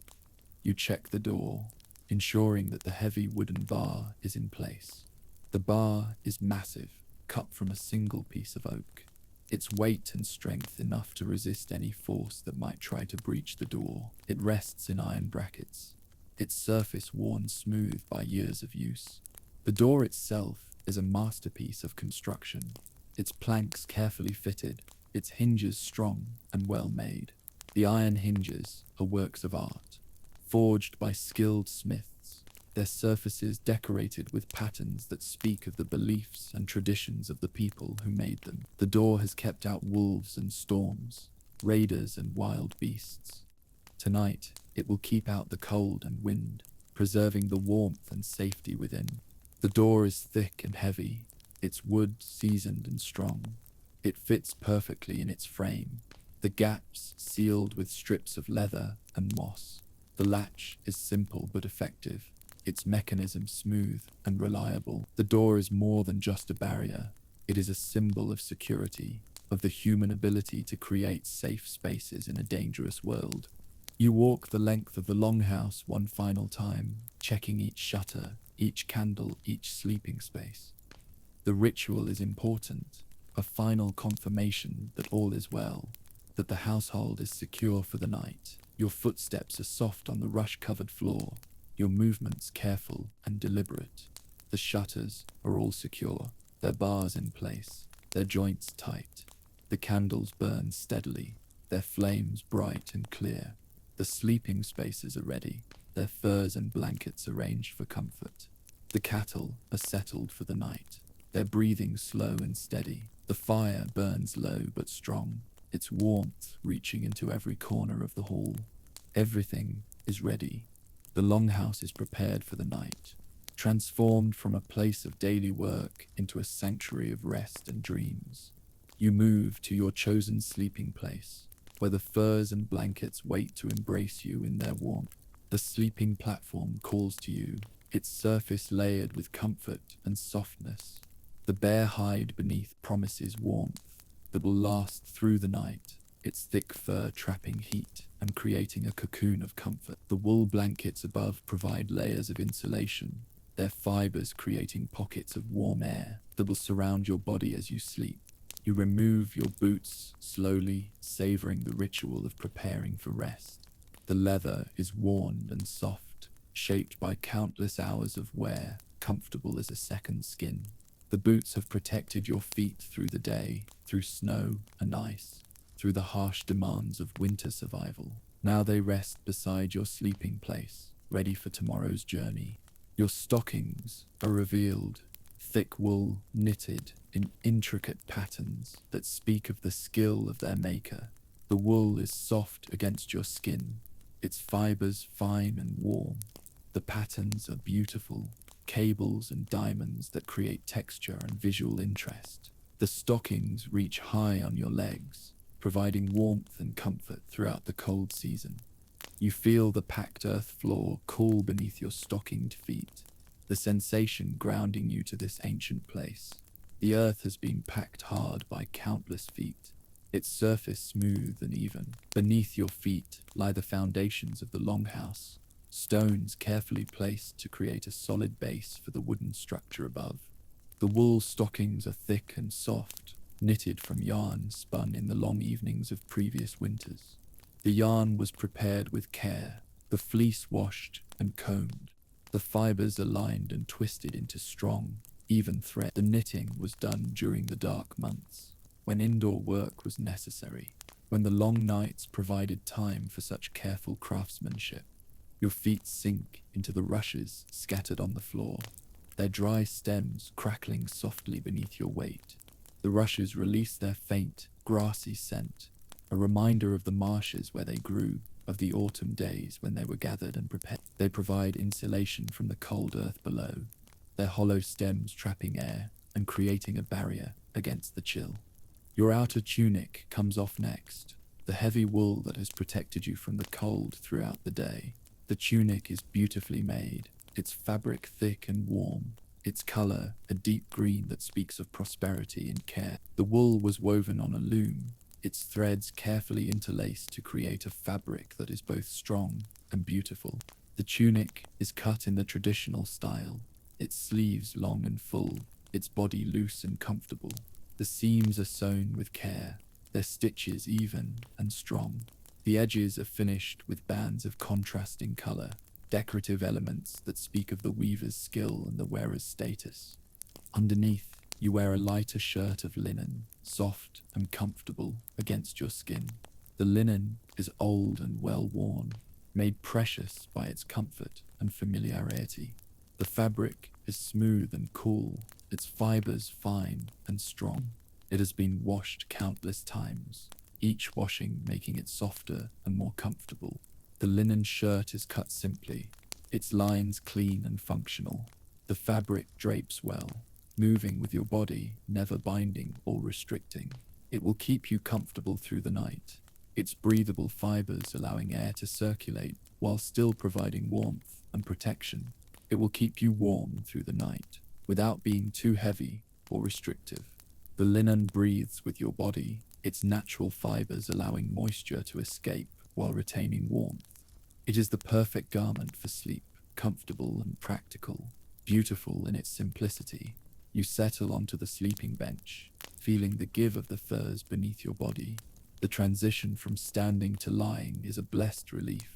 S1: You check the door, ensuring that the heavy wooden bar is in place. The bar is massive, cut from a single piece of oak, its weight and strength enough to resist any force that might try to breach the door. It rests in iron brackets, its surface worn smooth by years of use. The door itself is a masterpiece of construction, its planks carefully fitted, its hinges strong and well made. The iron hinges are works of art, forged by skilled smiths, their surfaces decorated with patterns that speak of the beliefs and traditions of the people who made them. The door has kept out wolves and storms, raiders and wild beasts. Tonight, it will keep out the cold and wind, preserving the warmth and safety within. The door is thick and heavy, its wood seasoned and strong. It fits perfectly in its frame, the gaps sealed with strips of leather and moss. The latch is simple but effective, its mechanism smooth and reliable. The door is more than just a barrier. It is a symbol of security, of the human ability to create safe spaces in a dangerous world. You walk the length of the longhouse one final time, checking each shutter, each candle, each sleeping space. The ritual is important, a final confirmation that all is well, that the household is secure for the night. Your footsteps are soft on the rush-covered floor, your movements careful and deliberate. The shutters are all secure, their bars in place, their joints tight. The candles burn steadily, their flames bright and clear. The sleeping spaces are ready, their furs and blankets arranged for comfort. The cattle are settled for the night, their breathing slow and steady. The fire burns low but strong, its warmth reaching into every corner of the hall. Everything is ready. The longhouse is prepared for the night, transformed from a place of daily work into a sanctuary of rest and dreams. You move to your chosen sleeping place, where the furs and blankets wait to embrace you in their warmth. The sleeping platform calls to you, its surface layered with comfort and softness. The bare hide beneath promises warmth that will last through the night, its thick fur trapping heat and creating a cocoon of comfort. The wool blankets above provide layers of insulation, their fibers creating pockets of warm air that will surround your body as you sleep. You remove your boots slowly, savoring the ritual of preparing for rest. The leather is worn and soft, shaped by countless hours of wear, comfortable as a second skin. The boots have protected your feet through the day, through snow and ice, through the harsh demands of winter survival. Now they rest beside your sleeping place, ready for tomorrow's journey. Your stockings are revealed, thick wool knitted in intricate patterns that speak of the skill of their maker. The wool is soft against your skin, its fibers fine and warm. The patterns are beautiful, cables and diamonds that create texture and visual interest. The stockings reach high on your legs, providing warmth and comfort throughout the cold season. You feel the packed earth floor cool beneath your stockinged feet, the sensation grounding you to this ancient place. The earth has been packed hard by countless feet, its surface smooth and even. Beneath your feet lie the foundations of the longhouse, stones carefully placed to create a solid base for the wooden structure above. The wool stockings are thick and soft, knitted from yarn spun in the long evenings of previous winters. The yarn was prepared with care, the fleece washed and combed, the fibers aligned and twisted into strong, even thread. The knitting was done during the dark months, when indoor work was necessary. when the long nights provided time for such careful craftsmanship. Your feet sink into the rushes scattered on the floor, their dry stems crackling softly beneath your weight. The rushes release their faint, grassy scent, a reminder of the marshes where they grew, of the autumn days when they were gathered and prepared. They provide insulation from the cold earth below, their hollow stems trapping air and creating a barrier against the chill. Your outer tunic comes off next, the heavy wool that has protected you from the cold throughout the day. The tunic is beautifully made, its fabric thick and warm, its color a deep green that speaks of prosperity and care. The wool was woven on a loom, its threads carefully interlaced to create a fabric that is both strong and beautiful. The tunic is cut in the traditional style, its sleeves long and full, its body loose and comfortable. The seams are sewn with care, their stitches even and strong. The edges are finished with bands of contrasting color, decorative elements that speak of the weaver's skill and the wearer's status. Underneath, you wear a lighter shirt of linen, soft and comfortable against your skin. The linen is old and well worn, made precious by its comfort and familiarity. The fabric is smooth and cool, its fibers fine and strong. It has been washed countless times, each washing making it softer and more comfortable. The linen shirt is cut simply, its lines clean and functional. The fabric drapes well, moving with your body, never binding or restricting. It will keep you comfortable through the night, its breathable fibers allowing air to circulate while still providing warmth and protection. It will keep you warm through the night, without being too heavy or restrictive. The linen breathes with your body, its natural fibers allowing moisture to escape while retaining warmth. It is the perfect garment for sleep, comfortable and practical, beautiful in its simplicity. You settle onto the sleeping bench, feeling the give of the furs beneath your body. The transition from standing to lying is a blessed relief,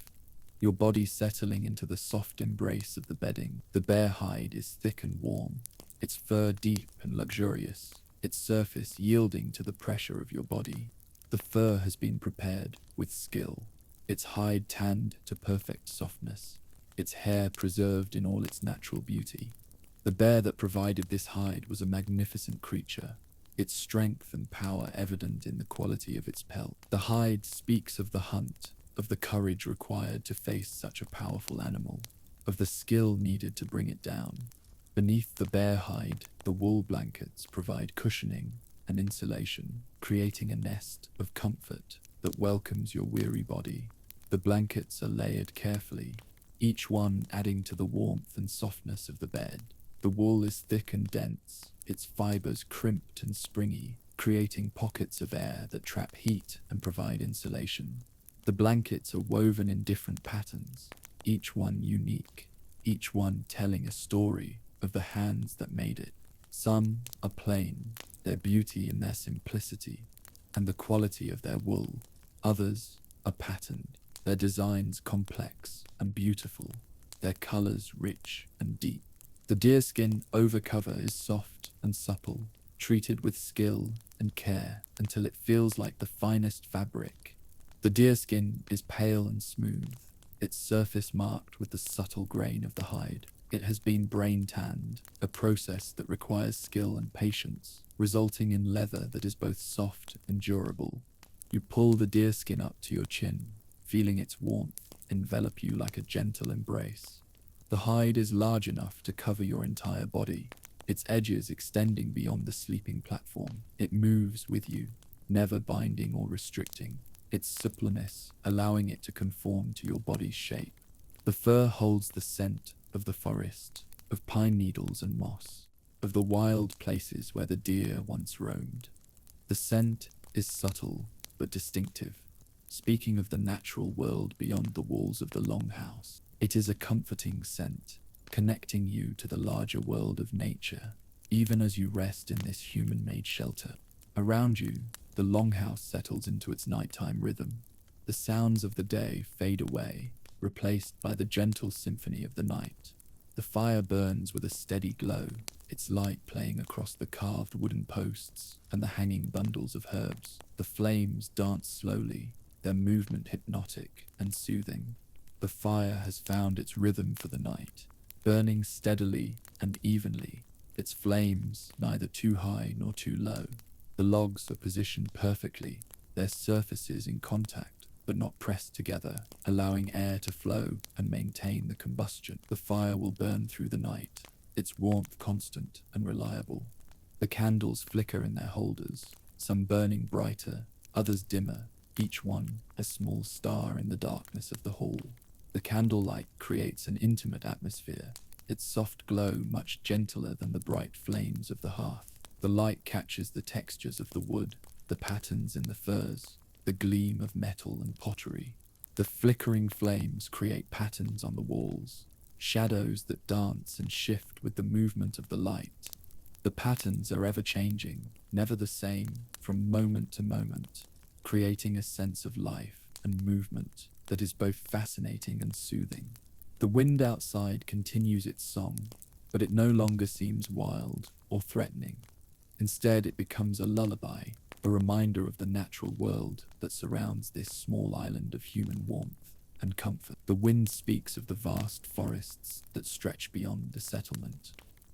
S1: your body settling into the soft embrace of the bedding. The bear hide is thick and warm, its fur deep and luxurious, its surface yielding to the pressure of your body. The fur has been prepared with skill, its hide tanned to perfect softness, its hair preserved in all its natural beauty. The bear that provided this hide was a magnificent creature, its strength and power evident in the quality of its pelt. The hide speaks of the hunt, of the courage required to face such a powerful animal, of the skill needed to bring it down. Beneath the bear hide, the wool blankets provide cushioning and insulation, creating a nest of comfort that welcomes your weary body. The blankets are layered carefully, each one adding to the warmth and softness of the bed. The wool is thick and dense, its fibers crimped and springy, creating pockets of air that trap heat and provide insulation. The blankets are woven in different patterns, each one unique, each one telling a story of the hands that made it. Some are plain, their beauty in their simplicity and the quality of their wool. Others are patterned, their designs complex and beautiful, their colors rich and deep. The deerskin overcover is soft and supple, treated with skill and care until it feels like the finest fabric. The deerskin is pale and smooth, its surface marked with the subtle grain of the hide. It has been brain-tanned, a process that requires skill and patience, resulting in leather that is both soft and durable. You pull the deerskin up to your chin, feeling its warmth envelop you like a gentle embrace. The hide is large enough to cover your entire body, its edges extending beyond the sleeping platform. It moves with you, never binding or restricting, its suppleness allowing it to conform to your body's shape. The fur holds the scent of the forest, of pine needles and moss, of the wild places where the deer once roamed. The scent is subtle but distinctive, speaking of the natural world beyond the walls of the Longhouse. It is a comforting scent, connecting you to the larger world of nature, even as you rest in this human-made shelter. Around you, the Longhouse settles into its nighttime rhythm. The sounds of the day fade away, replaced by the gentle symphony of the night. The fire burns with a steady glow, its light playing across the carved wooden posts and the hanging bundles of herbs. The flames dance slowly, their movement hypnotic and soothing. The fire has found its rhythm for the night, burning steadily and evenly, its flames neither too high nor too low. The logs are positioned perfectly, their surfaces in contact but not pressed together, allowing air to flow and maintain the combustion. The fire will burn through the night, its warmth constant and reliable. The candles flicker in their holders, some burning brighter, others dimmer, each one a small star in the darkness of the hall. The candlelight creates an intimate atmosphere, its soft glow much gentler than the bright flames of the hearth. The light catches the textures of the wood, the patterns in the furs, the gleam of metal and pottery. The flickering flames create patterns on the walls, shadows that dance and shift with the movement of the light. The patterns are ever changing, never the same, from moment to moment, creating a sense of life and movement that is both fascinating and soothing. The wind outside continues its song, but it no longer seems wild or threatening. Instead, it becomes a lullaby, a reminder of the natural world that surrounds this small island of human warmth and comfort. The wind speaks of the vast forests that stretch beyond the settlement,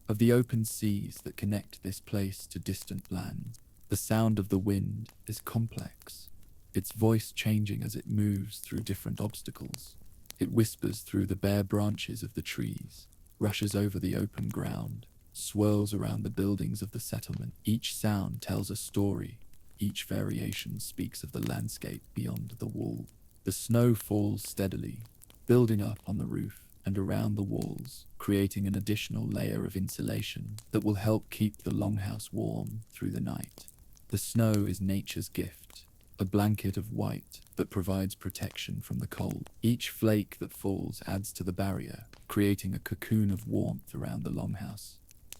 S1: of the open seas that connect this place to distant lands. The sound of the wind is complex, its voice changing as it moves through different obstacles. It whispers through the bare branches of the trees, rushes over the open ground, swirls around the buildings of the settlement. Each sound tells a story, each variation speaks of the landscape beyond the wall. The snow falls steadily, building up on the roof and around the walls, creating an additional layer of insulation that will help keep the longhouse warm through the night. The snow is nature's gift, a blanket of white that provides protection from the cold. Each flake that falls adds to the barrier, creating a cocoon of warmth around the longhouse.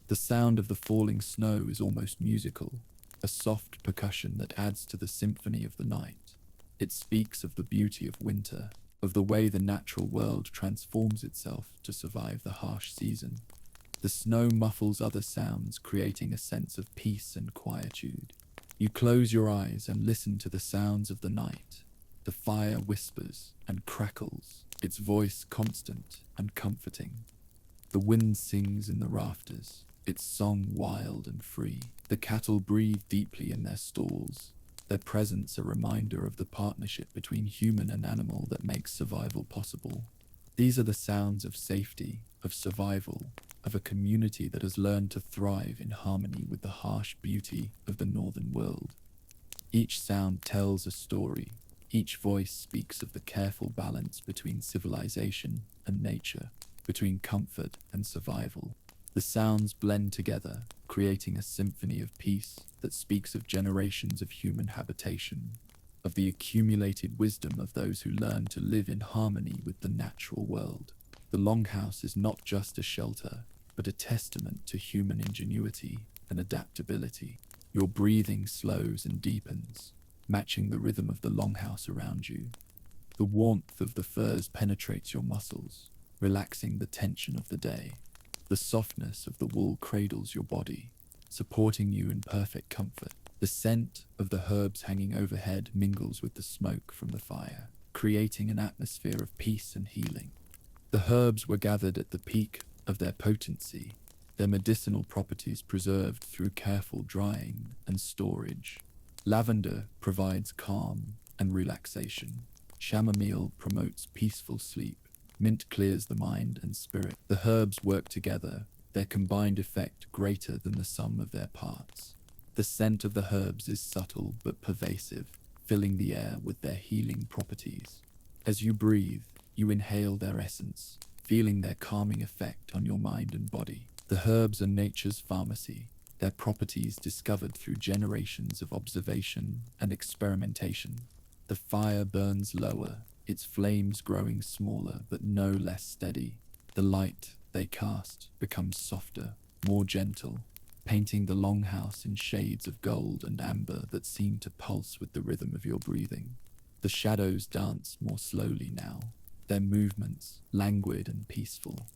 S1: The sound of the falling snow is almost musical, a soft percussion that adds to the symphony of the night. It speaks of the beauty of winter, of the way the natural world transforms itself to survive the harsh season. The snow muffles other sounds, creating a sense of peace and quietude. You close your eyes and listen to the sounds of the night. The fire whispers and crackles, its voice constant and comforting. The wind sings in the rafters, its song wild and free. The cattle breathe deeply in their stalls, their presence a reminder of the partnership between human and animal that makes survival possible. These are the sounds of safety, of survival, of a community that has learned to thrive in harmony with the harsh beauty of the northern world. Each sound tells a story, each voice speaks of the careful balance between civilization and nature, between comfort and survival. The sounds blend together, creating a symphony of peace that speaks of generations of human habitation, of the accumulated wisdom of those who learn to live in harmony with the natural world. The longhouse is not just a shelter, but a testament to human ingenuity and adaptability. Your breathing slows and deepens, matching the rhythm of the longhouse around you. The warmth of the furs penetrates your muscles, relaxing the tension of the day. The softness of the wool cradles your body, supporting you in perfect comfort. The scent of the herbs hanging overhead mingles with the smoke from the fire, creating an atmosphere of peace and healing. The herbs were gathered at the peak of their potency, their medicinal properties preserved through careful drying and storage. Lavender provides calm and relaxation. Chamomile promotes peaceful sleep. Mint clears the mind and spirit. The herbs work together, their combined effect greater than the sum of their parts. The scent of the herbs is subtle but pervasive, filling the air with their healing properties. As you breathe, you inhale their essence, feeling their calming effect on your mind and body. The herbs are nature's pharmacy, their properties discovered through generations of observation and experimentation. The fire burns lower, its flames growing smaller but no less steady. The light they cast becomes softer, more gentle, painting the longhouse in shades of gold and amber that seem to pulse with the rhythm of your breathing. The shadows dance more slowly now, their movements languid and peaceful.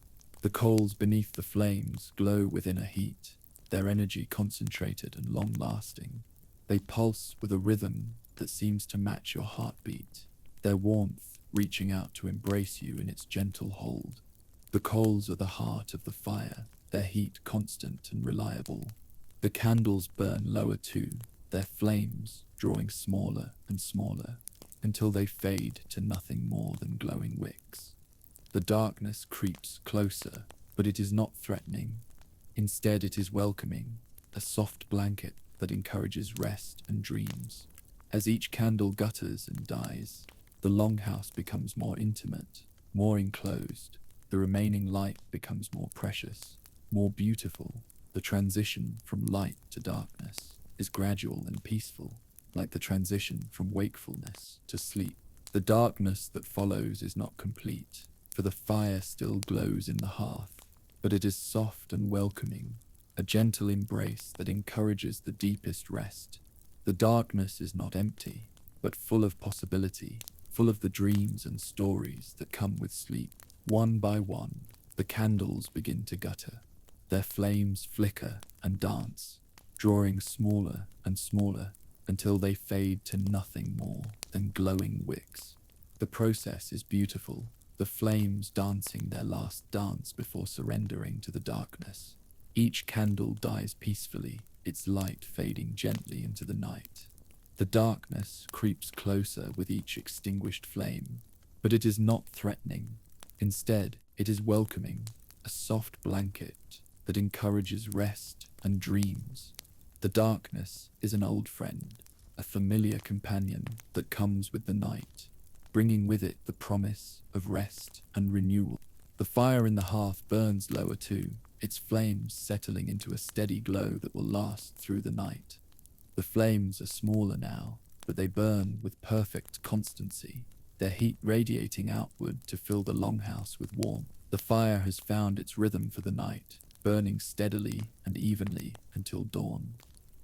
S1: The coals beneath the flames glow within a heat, their energy concentrated and long-lasting. They pulse with a rhythm that seems to match your heartbeat, their warmth reaching out to embrace you in its gentle hold. The coals are the heart of the fire, their heat constant and reliable. The candles burn lower too, their flames drawing smaller and smaller, until they fade to nothing more than glowing wicks. The darkness creeps closer, but it is not threatening. Instead, it is welcoming, a soft blanket that encourages rest and dreams. As each candle gutters and dies, the longhouse becomes more intimate, more enclosed. The remaining light becomes more precious, more beautiful. The transition from light to darkness is gradual and peaceful, like the transition from wakefulness to sleep. The darkness that follows is not complete, for the fire still glows in the hearth, but it is soft and welcoming, a gentle embrace that encourages the deepest rest. The darkness is not empty, but full of possibility, full of the dreams and stories that come with sleep. One by one, the candles begin to gutter. Their flames flicker and dance, drawing smaller and smaller until they fade to nothing more than glowing wicks. The process is beautiful, the flames dancing their last dance before surrendering to the darkness. Each candle dies peacefully, its light fading gently into the night. The darkness creeps closer with each extinguished flame, but it is not threatening. Instead, it is welcoming, a soft blanket that encourages rest and dreams. The darkness is an old friend, a familiar companion that comes with the night, bringing with it the promise of rest and renewal. The fire in the hearth burns lower too, its flames settling into a steady glow that will last through the night. The flames are smaller now, but they burn with perfect constancy, their heat radiating outward to fill the longhouse with warmth. The fire has found its rhythm for the night, burning steadily and evenly until dawn.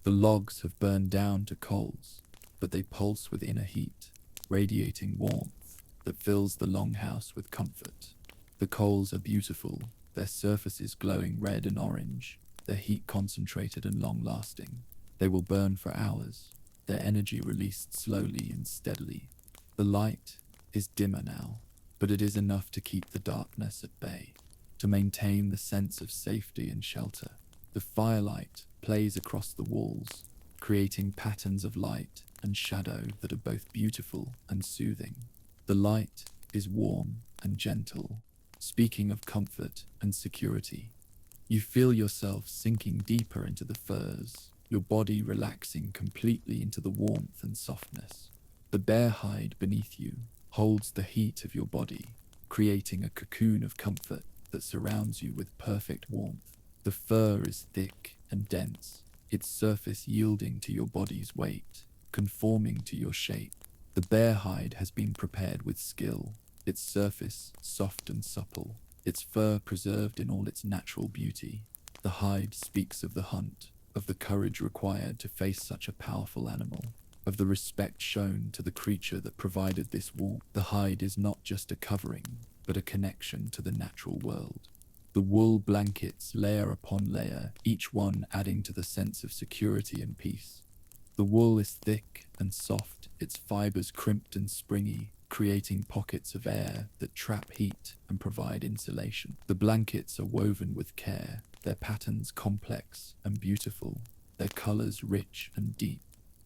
S1: The logs have burned down to coals, but they pulse with inner heat, radiating warmth that fills the longhouse with comfort. The coals are beautiful, their surfaces glowing red and orange, their heat concentrated and long-lasting. They will burn for hours, their energy released slowly and steadily. The light is dimmer now, but it is enough to keep the darkness at bay, to maintain the sense of safety and shelter. The firelight plays across the walls, creating patterns of light and shadow that are both beautiful and soothing. The light is warm and gentle, speaking of comfort and security. You feel yourself sinking deeper into the furs, your body relaxing completely into the warmth and softness. The bear hide beneath you holds the heat of your body, creating a cocoon of comfort that surrounds you with perfect warmth. The fur is thick and dense, its surface yielding to your body's weight, conforming to your shape. The bear hide has been prepared with skill, its surface soft and supple, its fur preserved in all its natural beauty. The hide speaks of the hunt, of the courage required to face such a powerful animal, of the respect shown to the creature that provided this warmth. The hide is not just a covering, but a connection to the natural world. The wool blankets layer upon layer, each one adding to the sense of security and peace. The wool is thick and soft, its fibers crimped and springy, creating pockets of air that trap heat and provide insulation. The blankets are woven with care, their patterns complex and beautiful, their colors rich and deep.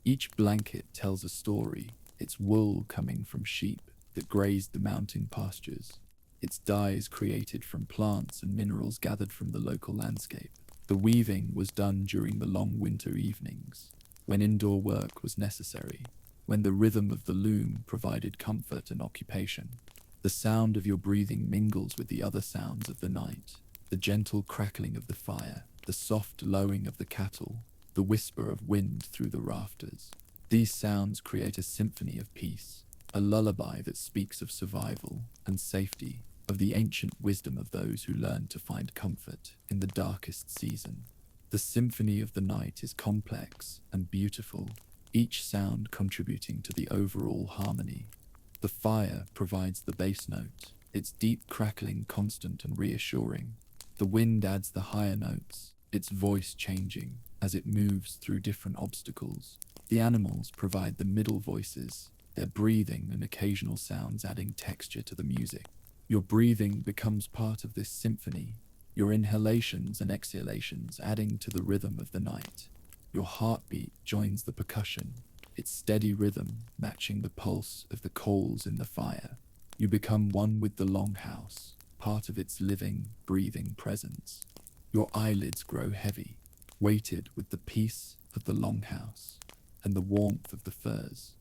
S1: Each blanket tells a story, its wool coming from sheep that grazed the mountain pastures, its dyes created from plants and minerals gathered from the local landscape. The weaving was done during the long winter evenings, when indoor work was necessary, when the rhythm of the loom provided comfort and occupation. The sound of your breathing mingles with the other sounds of the night, the gentle crackling of the fire, the soft lowing of the cattle, the whisper of wind through the rafters. These sounds create a symphony of peace, a lullaby that speaks of survival and safety, of the ancient wisdom of those who learned to find comfort in the darkest season. The symphony of the night is complex and beautiful, each sound contributing to the overall harmony. The fire provides the bass note, its deep crackling constant and reassuring. The wind adds the higher notes, its voice changing as it moves through different obstacles. The animals provide the middle voices, their breathing and occasional sounds adding texture to the music. Your breathing becomes part of this symphony, your inhalations and exhalations adding to the rhythm of the night. Your heartbeat joins the percussion, its steady rhythm matching the pulse of the coals in the fire. You become one with the longhouse, part of its living, breathing presence. Your eyelids grow heavy, weighted with the peace of the longhouse and the warmth of the furs.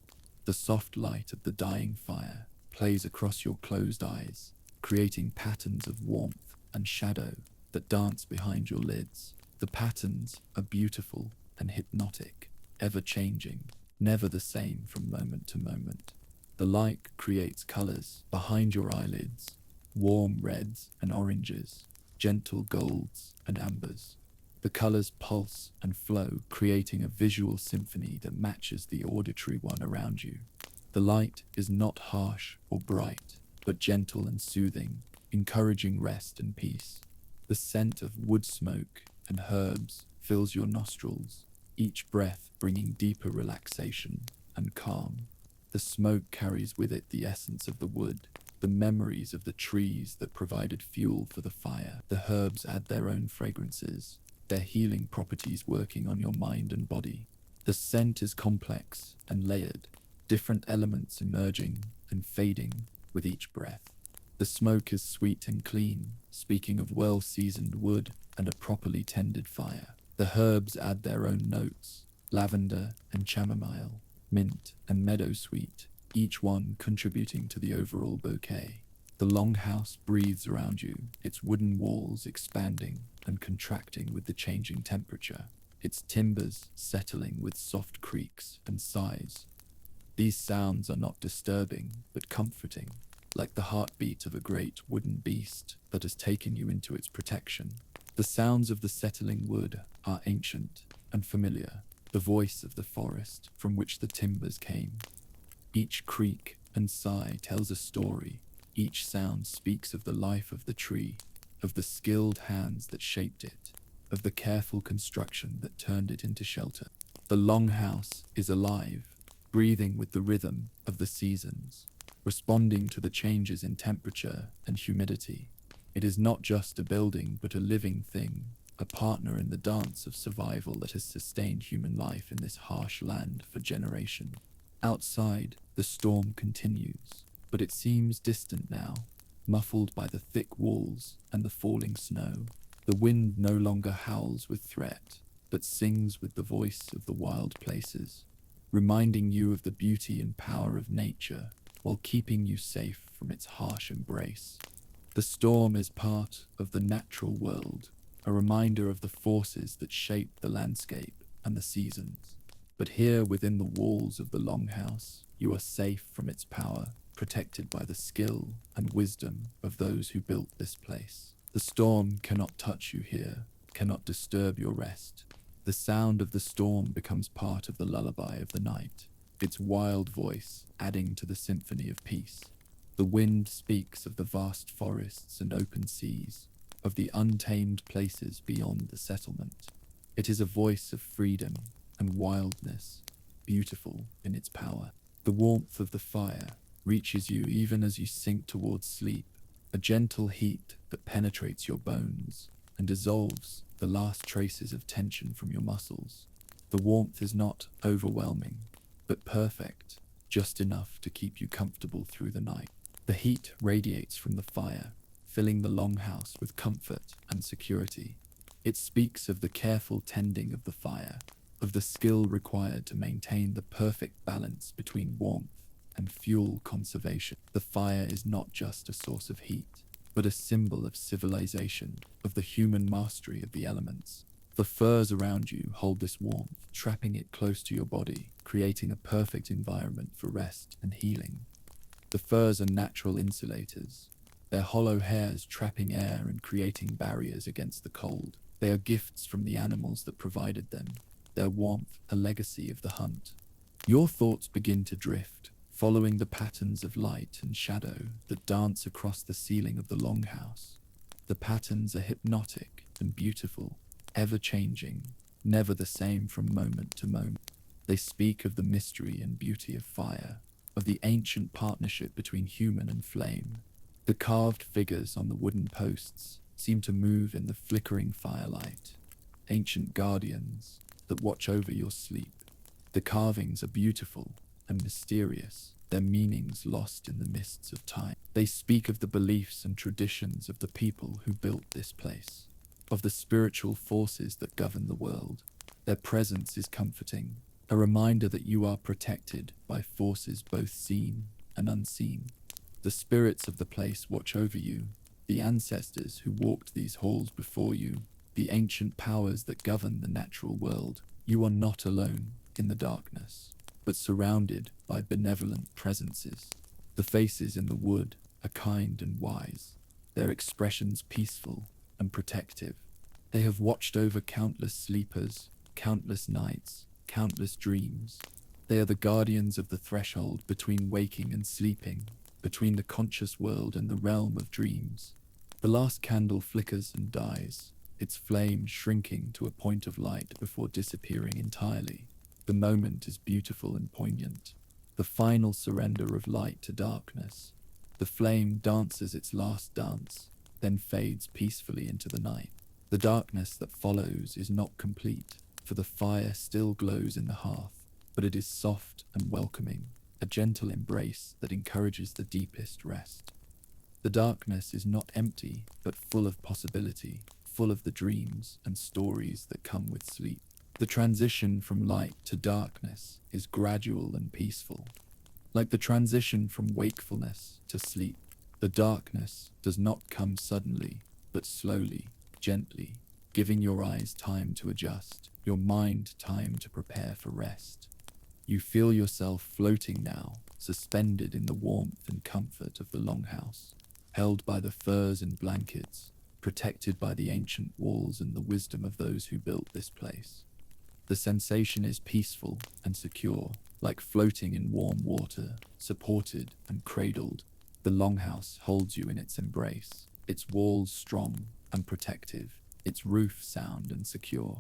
S1: The soft light of the dying fire plays across your closed eyes, creating patterns of warmth and shadow that dance behind your lids. The patterns are beautiful and hypnotic, ever changing, never the same from moment to moment. The light creates colors behind your eyelids, warm reds and oranges, gentle golds and ambers. The colors pulse and flow, creating a visual symphony that matches the auditory one around you. The light is not harsh or bright, but gentle and soothing, encouraging rest and peace. The scent of wood smoke and herbs fills your nostrils, each breath bringing deeper relaxation and calm. The smoke carries with it the essence of the wood, the memories of the trees that provided fuel for the fire. The herbs add their own fragrances, their healing properties working on your mind and body. The scent is complex and layered, different elements emerging and fading with each breath. The smoke is sweet and clean, speaking of well-seasoned wood and a properly tended fire. The herbs add their own notes, lavender and chamomile, mint and meadowsweet, each one contributing to the overall bouquet. The longhouse breathes around you, its wooden walls expanding and contracting with the changing temperature, its timbers settling with soft creaks and sighs. These sounds are not disturbing, but comforting, like the heartbeat of a great wooden beast that has taken you into its protection. The sounds of the settling wood are ancient and familiar, the voice of the forest from which the timbers came. Each creak and sigh tells a story. Each sound speaks of the life of the tree, of the skilled hands that shaped it, of the careful construction that turned it into shelter. The longhouse is alive, breathing with the rhythm of the seasons, responding to the changes in temperature and humidity. It is not just a building, but a living thing, a partner in the dance of survival that has sustained human life in this harsh land for generations. Outside, the storm continues, but it seems distant now, muffled by the thick walls and the falling snow. The wind no longer howls with threat, but sings with the voice of the wild places, reminding you of the beauty and power of nature while keeping you safe from its harsh embrace. The storm is part of the natural world, a reminder of the forces that shape the landscape and the seasons. But here within the walls of the longhouse, you are safe from its power, protected by the skill and wisdom of those who built this place. The storm cannot touch you here, cannot disturb your rest. The sound of the storm becomes part of the lullaby of the night, its wild voice adding to the symphony of peace. The wind speaks of the vast forests and open seas, of the untamed places beyond the settlement. It is a voice of freedom and wildness, beautiful in its power. The warmth of the fire reaches you even as you sink towards sleep, a gentle heat that penetrates your bones and dissolves the last traces of tension from your muscles. The warmth is not overwhelming, but perfect, just enough to keep you comfortable through the night. The heat radiates from the fire, filling the longhouse with comfort and security. It speaks of the careful tending of the fire, of the skill required to maintain the perfect balance between warmth and fuel conservation. The fire is not just a source of heat, but a symbol of civilization, of the human mastery of the elements. The furs around you hold this warmth, trapping it close to your body, creating a perfect environment for rest and healing. The furs are natural insulators, their hollow hairs trapping air and creating barriers against the cold. They are gifts from the animals that provided them, their warmth a legacy of the hunt. Your thoughts begin to drift, following the patterns of light and shadow that dance across the ceiling of the longhouse. The patterns are hypnotic and beautiful, ever changing, never the same from moment to moment. They speak of the mystery and beauty of fire, of the ancient partnership between human and flame. The carved figures on the wooden posts seem to move in the flickering firelight, ancient guardians that watch over your sleep. The carvings are beautiful and mysterious, their meanings lost in the mists of time. They speak of the beliefs and traditions of the people who built this place, of the spiritual forces that govern the world. Their presence is comforting, a reminder that you are protected by forces both seen and unseen. The spirits of the place watch over you, the ancestors who walked these halls before you, the ancient powers that govern the natural world. You are not alone in the darkness, but surrounded by benevolent presences. The faces in the wood are kind and wise, their expressions peaceful and protective. They have watched over countless sleepers, countless nights, countless dreams. They are the guardians of the threshold between waking and sleeping, between the conscious world and the realm of dreams. The last candle flickers and dies, its flame shrinking to a point of light before disappearing entirely. The moment is beautiful and poignant, the final surrender of light to darkness. The flame dances its last dance, then fades peacefully into the night. The darkness that follows is not complete, for the fire still glows in the hearth, but it is soft and welcoming, a gentle embrace that encourages the deepest rest. The darkness is not empty, but full of possibility, full of the dreams and stories that come with sleep. The transition from light to darkness is gradual and peaceful. Like the transition from wakefulness to sleep, the darkness does not come suddenly, but slowly, gently, giving your eyes time to adjust, your mind time to prepare for rest. You feel yourself floating now, suspended in the warmth and comfort of the longhouse, held by the furs and blankets, protected by the ancient walls and the wisdom of those who built this place. The sensation is peaceful and secure, like floating in warm water, supported and cradled. The longhouse holds you in its embrace, its walls strong and protective, its roof sound and secure.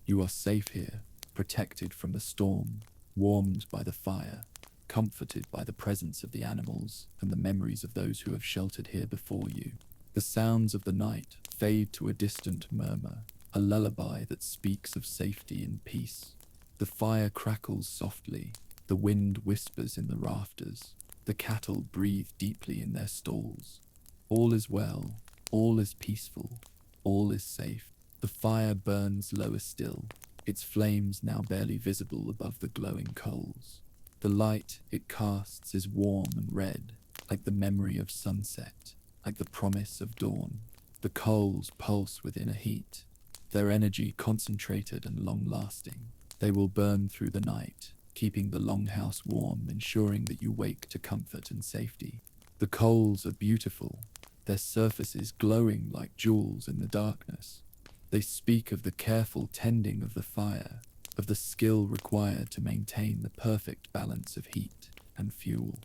S1: You are safe here, protected from the storm, warmed by the fire, comforted by the presence of the animals and the memories of those who have sheltered here before you. The sounds of the night fade to a distant murmur, a lullaby that speaks of safety and peace. The fire crackles softly, the wind whispers in the rafters, the cattle breathe deeply in their stalls. All is well, all is peaceful, all is safe. The fire burns lower still, its flames now barely visible above the glowing coals. The light it casts is warm and red, like the memory of sunset, like the promise of dawn. The coals pulse with inner heat, their energy concentrated and long-lasting. They will burn through the night, keeping the longhouse warm, ensuring that you wake to comfort and safety. The coals are beautiful, their surfaces glowing like jewels in the darkness. They speak of the careful tending of the fire, of the skill required to maintain the perfect balance of heat and fuel.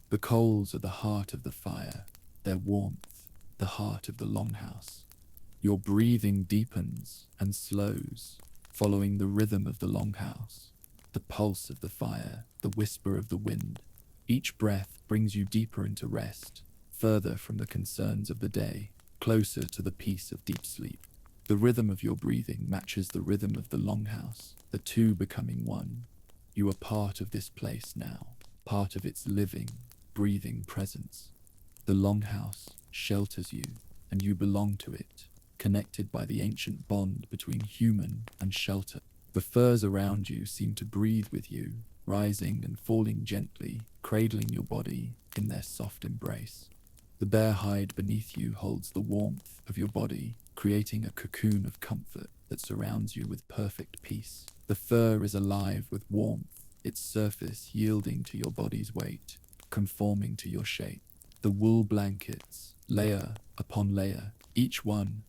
S1: The coals are the heart of the fire, their warmth, the heart of the longhouse. Your breathing deepens and slows, following the rhythm of the longhouse, the pulse of the fire, the whisper of the wind. Each breath brings you deeper into rest, further from the concerns of the day, closer to the peace of deep sleep. The rhythm of your breathing matches the rhythm of the longhouse, the two becoming one. You are part of this place now, part of its living, breathing presence. The longhouse shelters you, and you belong to it, connected by the ancient bond between human and shelter. The firs around you seem to breathe with you, rising and falling gently, cradling your body in their soft embrace. The bare hide beneath you holds the warmth of your body, creating a cocoon of comfort that surrounds you with perfect peace. The fur is alive with warmth, its surface yielding to your body's weight, conforming to your shape. The wool blankets, layer upon layer, each one